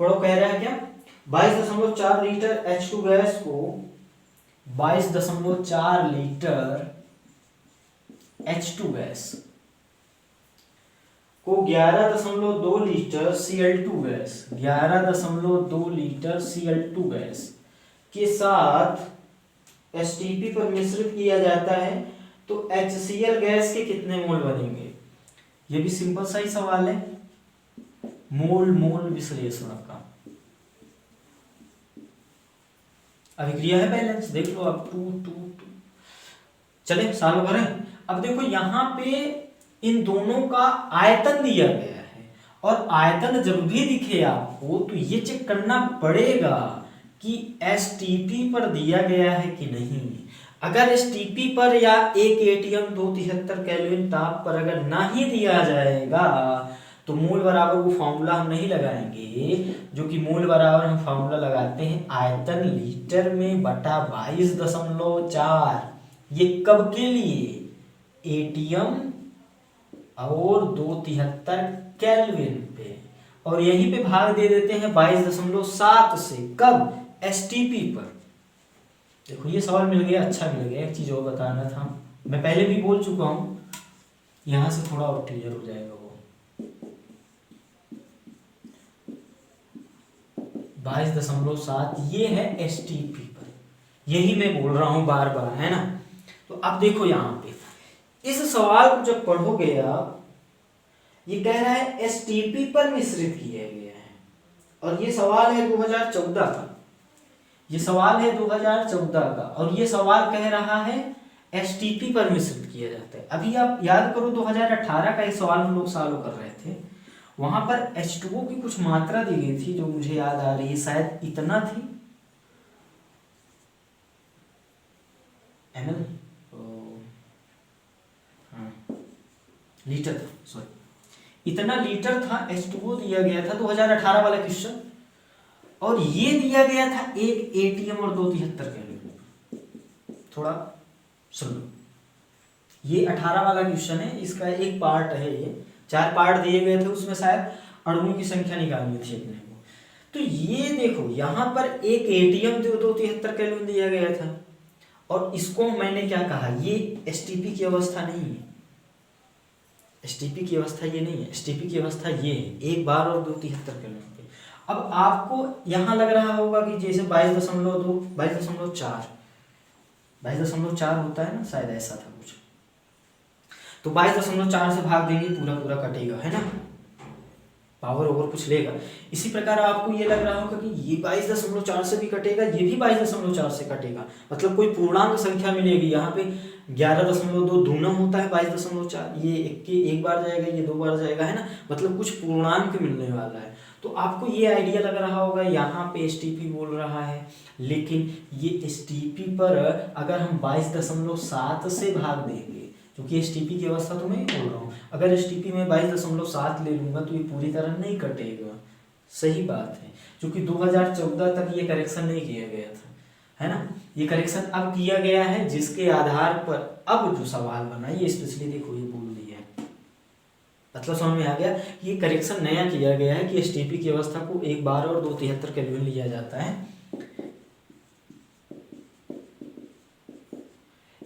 पढ़ो, कह रहा है क्या, 22.4 लीटर H2 गैस को 22.4 लीटर H2 गैस को 11.2 litre Cl2 gas, 11.2 litre Cl2 gas के साथ STP पर मिश्रित किया जाता है, तो HCl गैस के कितने मोल बनेंगे। ये भी सिंपल सा ही सवाल है, मोल मोल विश्लेषण का। अभिक्रिया है बैलेंस, देख लो आप 2 2 2, चले सॉल्व करें। अब देखो यहाँ पे इन दोनों का आयतन दिया गया है, और आयतन जब भी दिखे आपको तो ये चेक करना पड़ेगा कि STP पर दिया गया है कि नहीं। अगर STP पर या 1 ATM 273 केल्विन ताप पर अगर ना ही दिया जाएगा तो मोल बराबर वो फॉर्मूला हम नहीं लगाएंगे, जो कि मोल बराबर हम फॉर्मूला लगाते हैं आयतन लीटर में बटा 22.4। ये कब के लिए, एटीएम और 273 केल्विन पे, और यहीं पे भाग दे देते हैं 22.7 से, कब, STP पर। देखो ये सवाल मिल गया, अच्छा मिल गया। एक चीज और बताना था, मैं पहले भी बोल चुका हूं, यहां से थोड़ा और क्लियर हो जाएगा वो। 22.7 ये है STP पर, यही मैं बोल रहा हूं बार बार, है ना। तो अब देखो यहाँ पे इस सवाल को जब पढ़ोगे आप, ये कह रहा है STP पर मिश्रित किया गया है, और ये सवाल है 2014 का, ये सवाल है 2014 का, और ये सवाल कह रहा है STP पर मिश्रित किया जाता है। अभी आप याद करो 2018 का एक सवाल हम लोग सॉल्व कर रहे थे, वहां पर H2O की कुछ मात्रा दी गई थी जो मुझे याद आ रही है, शायद इतना थी ml, हाँ लीटर था, सॉरी इतना लीटर था H2O दिया गया था 2018 वाला क्वेश्चन, और ये दिया गया था 1 ATM और 273 केल्विन। थोड़ा सुन लो, ये 18 वाला क्वेश्चन है, इसका एक पार्ट है, ये 4 पार्ट दिए गए थे, उसमें शायद अणुओं की संख्या निकालनी थी अपने को। तो ये देखो यहाँ पर 1 ATM 273 केल्विन दिया गया था, और इसको मैंने क्या कहा, ये STP की अवस्था नहीं है, STP की अवस्था ये नहीं है, STP की अवस्था ये है, 1 बार और 273 केल्विन पे। अब आपको यहाँ लग रहा होगा कि जैसे 22.2 22.4 22.4 होता है ना, शायद ऐसा था कुछ। तो 22.4 से भाग देंगे, पूरा पूरा कटेगा, है ना, पावर ओवर कुछ लेगा। इसी प्रकार आपको ये लग रहा होगा कि ये 22.4 से भी कटेगा, ये भी 22.4 से कटेगा, मतलब कोई पूर्णांक संख्या मिलेगी। यहाँ पे 11.2 दूना होता है 22.4, ये एक बार जाएगा, ये 2 बार जाएगा, है ना, मतलब कुछ पूर्णांक मिलने वाला है। तो आपको ये आइडिया लग रहा होगा, यहाँ पे एसटीपी बोल रहा है, लेकिन ये एसटीपी पर अगर हम 22.7 से भाग देंगे, क्योंकि एसटीपी की अवस्था तो मैं ही बोल रहा हूँ, अगर एसटीपी में 22.7 ले लूँगा तो ये पूरी तरह नहीं कटेगा। सही बात है, क्योंकि 2014 तक ये करेक्शन नहीं किया गया था, है ना, ये करेक्शन अब किया गया है, जिसके आधार पर अब जो सवाल बना ये स्पेशली देखो, ये बोल दिया है, मतलब समझ में आ गया कि ये करेक्शन नया किया गया है कि एसटीपी की अवस्था को 1 बार और 273 केल्विन लिया जाता है।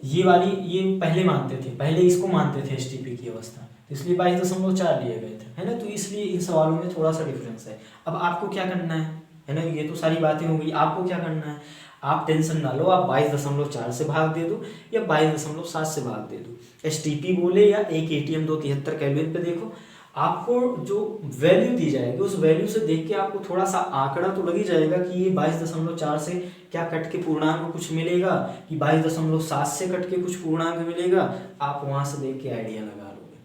ये वाली ये पहले मानते थे, पहले इसको मानते थे एसटीपी की अवस्था, तो इसलिए 22.4 लिए गए थे, है ना, तो इसलिए इन सवालों में थोड़ा सा डिफरेंस है। अब आपको क्या करना है ना, ये तो सारी बातें हो गई, आपको क्या करना है, आप टेंशन ना लो, आप 22.4 से भाग दे दो या 22.7 से भाग दे दो, एसटीपी बोले या एक एटीएम 273 केल्विन पे देखो, आपको जो वैल्यू दी जाएगी उस वैल्यू से देख के आपको थोड़ा सा आंकड़ा तो लग ही जाएगा कि ये 22.4 से क्या कट के पूर्णांक कुछ मिलेगा, कि 22.7 से कट के कुछ पूर्णांक मिलेगा, आप वहां से देख के आइडिया लगा लोगे।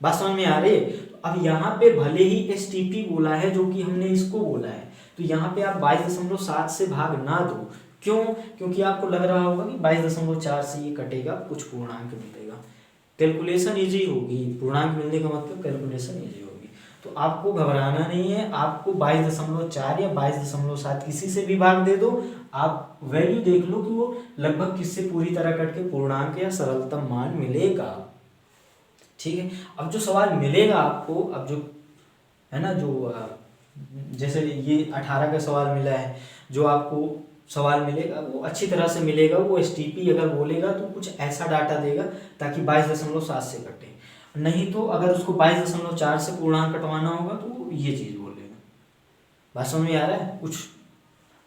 बात समझ में आ रही है? तो अब यहाँ पे भले ही एसटीपी बोला है, जो कि हमने इसको बोला है, तो यहाँ पे आप 22.7 से भाग ना दो, क्यों? क्योंकि आपको लग रहा होगा कि 22.4 से ये कटेगा, कुछ पूर्णांक मिलेगा, कैलकुलेशन इजी होगी, पूर्णांक मिलने का मतलब कैलकुलेशन इजी होगी। तो आपको घबराना नहीं है, आपको 22.4 या 22.7 किसी से भी भाग दे दो, आप वैल्यू देख लो कि वो लगभग किससे पूरी तरह कट के पूर्णांक या सरलतम मान मिलेगा। ठीक है, अब जो सवाल मिलेगा आपको, अब जो है ना, जो जैसे ये 18 का सवाल मिला है, जो आपको सवाल मिलेगा वो अच्छी तरह से मिलेगा, वो एसटीपी अगर बोलेगा तो कुछ ऐसा डाटा देगा ताकि 22.7 से कटे, नहीं तो अगर उसको 22.4 से पूर्णांक कटवाना होगा तो वो ये चीज़ बोलेगा। बात समझ में आ रहा है कुछ?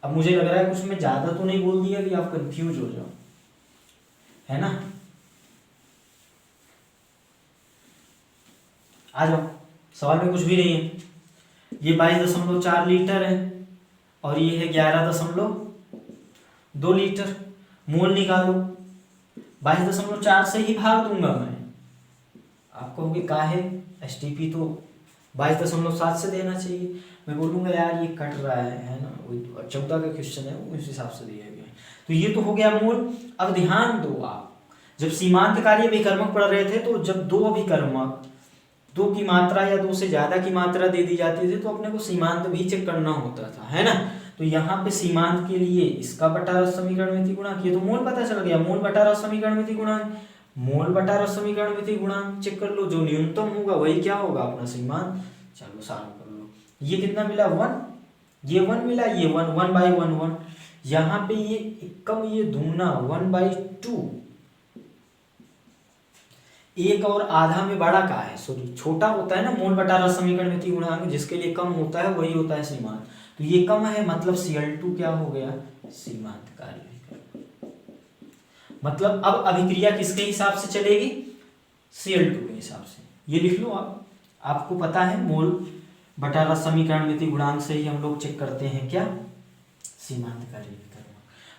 अब मुझे लग रहा है कुछ मैं ज़्यादा तो नहीं बोल दिया कि आप कंफ्यूज हो जाओ, है ना। आ जाओ, सवाल में कुछ भी नहीं है, ये 22.4 लीटर है और ये है 11.2 लीटर, मोल निकालो, 22.4 से ही भाग दूंगा मैं। आप कहोगे काहे, एसटीपी तो 22.7 से देना चाहिए, मैं बोलूँगा यार ये कट रहा है ना, वही 14 का क्वेश्चन है वो इस हिसाब से दिया गया है। तो ये तो हो गया मोल। अब ध्यान दो, आप जब सीमांत कार्य अभिकर्मक पढ़ रहे थे, तो जब दो अभिकर्मक, 2 की मात्रा या 2 से ज्यादा की मात्रा दे दी जाती थी, तो अपने को सीमांत भी चेक करना होता था, है ना। तो यहाँ पे सीमांत के लिए इसका बटा रस समीकरण मिति गुणांक, ये तो मोल पता चल गया, मोल बटा रस समीकरण मिति गुणांक, मोल बटा रस समीकरण मिति गुणांक चेक कर लो, जो न्यूनतम होगा वही क्या होगा, अपना सीमांत। चलो सॉल्व कर लो, ये कितना मिला 1, ये 1 मिला, ये 1, 1/1 यहाँ पे ये कम, ये दूना 1/2, एक और आधा में बड़ा का है, सॉरी छोटा होता है ना, मोल बटा रस समीकरण मिति गुणांक, जिसके लिए कम होता है वही होता है सीमांत। तो ये कम है, मतलब Cl2 क्या हो गया, सीमांत कार्य। मतलब अब अभिक्रिया किसके हिसाब से चलेगी, Cl2 के हिसाब से। ये लिख लो आप, आपको पता है मोल बटा रस समीकरण मिति गुणांक से ही हम लोग चेक करते हैं क्या, सीमांत कार्य।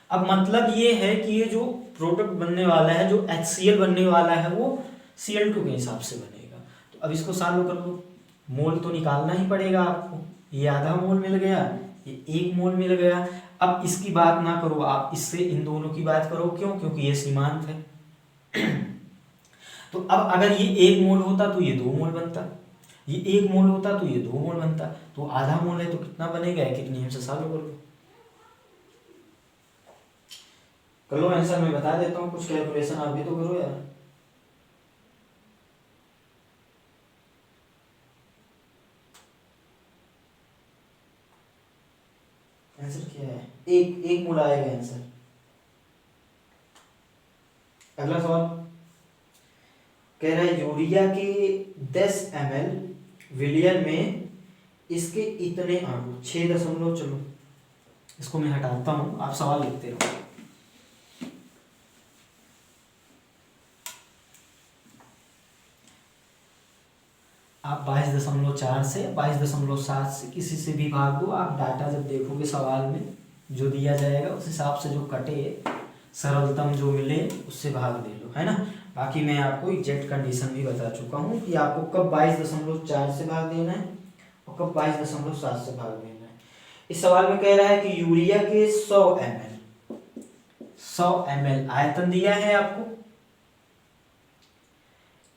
अब मतलब ये है कि ये जो प्रोडक्ट बनने वाला है, जो HCl बनने वाला है, वो Cl2 के हिसाब से बनेगा। तो अब इसको सॉल्व कर लो, मोल तो निकालना ही पड़ेगा आपको, ये आधा मोल मिल गया, ये 1 मोल मिल गया। अब इसकी बात ना करो आप, इससे इन दोनों की बात करो, क्यों? क्योंकि ये सीमांत है। तो अब अगर ये 1 मोल होता तो ये 2 मोल बनता, ये 1 मोल होता तो ये 2 मोल बनता, तो आधा मोल है तो कितना बनेगा, एक नियम से सॉल्व कर लो। कर लो आंसर, मैं बता देता हूँ, कुछ कैलकुलेशन आप भी तो करो यार। आंसर क्या है, एक मोल आएगा आंसर। अगला सवाल कह रहा है यूरिया के 10 ml विलियन में इसके इतने अणु 6 चलो इसको मैं हटाता हूँ, आप सवाल लिखते रहो। आप 22.4 से 22.7 से किसी से भी भाग दो। आप डाटा जब देखोगे सवाल में जो दिया जाएगा उस हिसाब से जो कटे, सरलतम जो मिले उससे भाग दे लो, है ना। बाकी मैं आपको एग्जैक्ट कंडीशन भी बता चुका हूँ कि आपको कब 22.4 से भाग देना है और कब 22.7 से भाग देना है। इस सवाल में कह रहा है कि यूरिया के 100 ml आयतन दिया है आपको,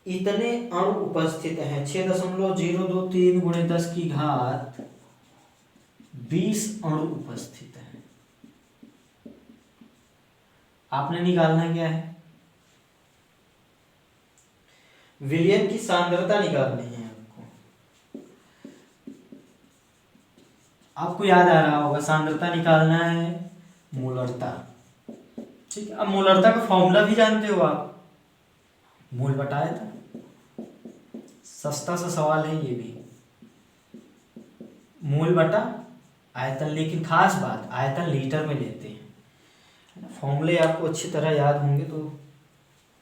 इतने अणु उपस्थित हैं, 6.023 गुणे 10 की घात 20 अणु उपस्थित हैं। आपने निकालना क्या है, विलयन की सांद्रता निकालनी है आपको याद आ रहा होगा, सांद्रता निकालना है मोलरता, ठीक है। अब मोलरता का फॉर्मूला भी जानते हो आप, मोल बटा आयतन। सस्ता सा सवाल है ये भी, मोल बटा आयतन, लेकिन खास बात आयतन लीटर में लेते हैं। फॉर्मूले आपको अच्छी तरह याद होंगे तो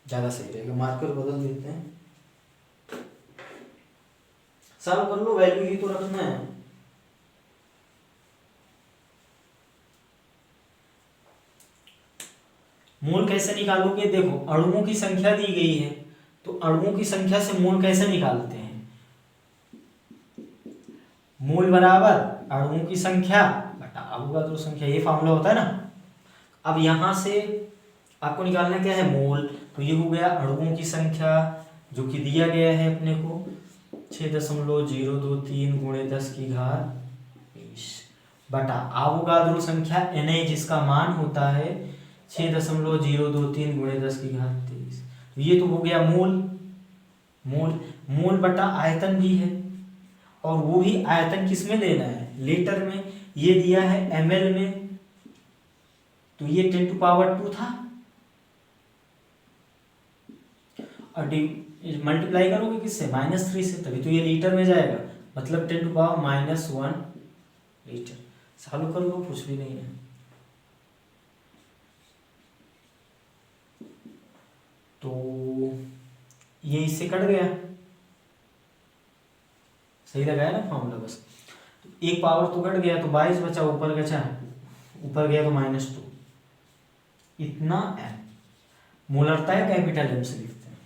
ज़्यादा सही रहेगा। मार्कर बदल देते हैं, सॉल्व कर लो, वैल्यू ही तो रखना है। मोल कैसे निकालोगे, देखो अणुओं की संख्या दी गई है तो अणुओं की संख्या से मोल कैसे निकालते हैं, मोल बराबर अणुओं की संख्या बटा अवगाद्रो संख्या, ये फॉर्मूला होता है ना। अब यहां से आपको निकालना क्या है, मोल, तो ये हो गया अणुओं की संख्या जो कि दिया गया है अपने को 6.023 गुणे 10 की घात 20 बटा अवगाद्रो संख्या Na जिसका मान होता है 6.023 गुणे 10 की घात 23। तो ये तो हो गया मोल, मोल बटा आयतन भी है, और वो भी आयतन किस में देना है, लीटर में। ये दिया है ml में, तो ये 10⁻² था, और मल्टीप्लाई करोगे किससे, -3 से, तभी तो ये लीटर में जाएगा, मतलब 10⁻⁻1 लीटर। सॉल्व कर लो, कुछ भी नहीं है। तो ये इससे कट गया, सही लगाया ना फॉर्मूला, बस तो एक पावर तो कट गया, तो 22 बचा, ऊपर गया तो -2, इतना m मोलरता है, कैपिटल M से लिखते हैं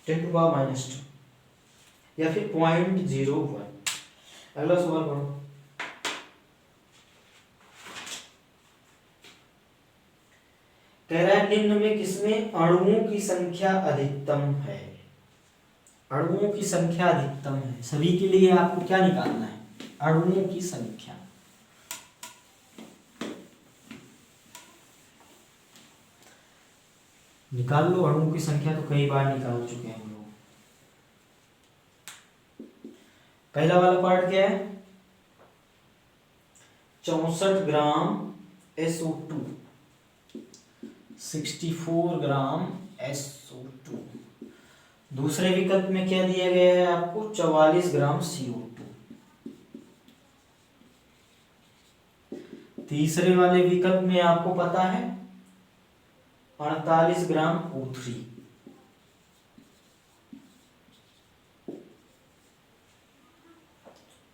10⁻⁻2 या फिर 0.01। अगला सवाल पढ़ो। कह रहा है निम्न में किसमें अणुओं की संख्या अधिकतम है, अणुओं की संख्या अधिकतम है। सभी के लिए आपको क्या निकालना है, अणुओं की संख्या। निकाल लो अणुओं की संख्या, तो कई बार निकाल चुके हैं हम लोग। पहला वाला पार्ट क्या है, 64 ग्राम SO2, 64 ग्राम SO2। दूसरे विकल्प में क्या दिया गया है आपको, 44 ग्राम CO2। तीसरे वाले विकल्प में आपको पता है 48 ग्राम O3।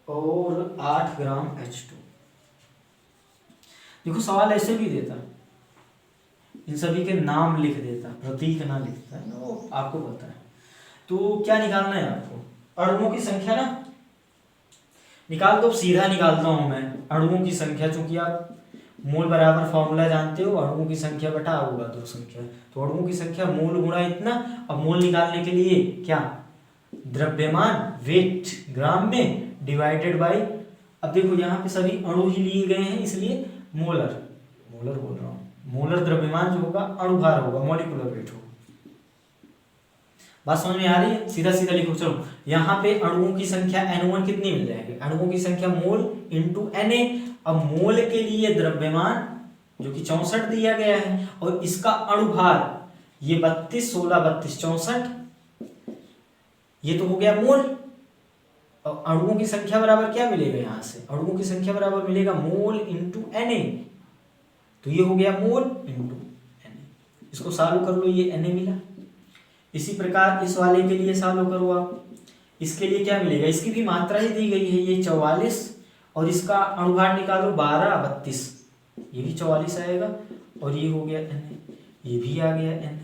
और 8 ग्राम H2। देखो सवाल ऐसे भी देता, इन सभी के नाम लिख देता, प्रतीक ना लिखता है ना, वो आपको पता है। तो क्या निकालना है आपको, अणुओं की संख्या ना निकाल दो, सीधा निकालता हूं मैं अणुओं की संख्या, चूंकि आप मोल बराबर फॉर्मूला जानते हो, अणुओं की संख्या बटा अवगाद्रो संख्या, तो अणुओं की संख्या मोल गुणा इतना। अब मोल निकालने के लिए क्या, द्रव्यमान वेट ग्राम में डिवाइडेड बाय, अब देखो यहाँ पे सभी अणु ही लिए गए हैं, इसलिए मोलर बोल रहा हूँ, मोलर द्रव्यमान जो होगा अणुभार होगा, मॉलिक्यूलर वेट होगा। बात समझ में आ रही है, सीधा सीधा लिखो। चलो यहाँ पे अणुओं की संख्या N1 कितनी मिल जाएगी, अणुओं की संख्या मोल इंटू Na। अब मोल के लिए द्रव्यमान जो कि 64 दिया गया है, और इसका अणुभार ये 32, 16, 32, 64, ये तो हो गया मोल। और अणुओं की संख्या बराबर क्या मिलेगा, यहाँ से अणुओं की संख्या बराबर मिलेगा मोल इंटू Na, तो ये हो गया मोल इंटू Na। इसको सॉल्व कर लो, ये Na मिला। इसी प्रकार इस वाले के लिए सॉल्व करो आप, इसके लिए क्या मिलेगा, इसकी भी मात्रा ही दी गई है, ये 44 और इसका अणुभार निकालो 12 32, ये भी 44 आएगा और ये हो गया Na, ये भी आ गया Na।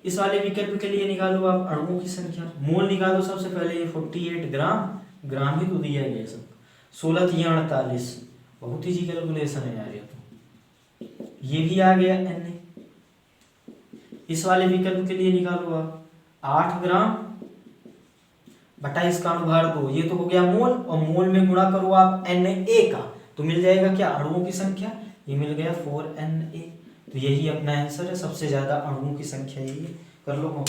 इस वाले विकल्प के लिए निकालो आप अणुओं की संख्या, मोल निकालो सबसे पहले, ये 48 ग्राम, ग्राम ही तो दिया गया सब, 16 3 48, बहुत इजी कैलकुलेशन है यार ये तो, ये भी आ गया Na। इस वाले विकल्प के लिए निकालो आप 8 ग्राम बटा इसका अणुभार 2, ये तो हो गया मोल, और मोल में गुणा करो आप Na का, तो मिल जाएगा क्या, अणुओं की संख्या, ये मिल गया 4Na। तो यही अपना आंसर है, सबसे ज्यादा अणुओं की संख्या यही है। कर लो।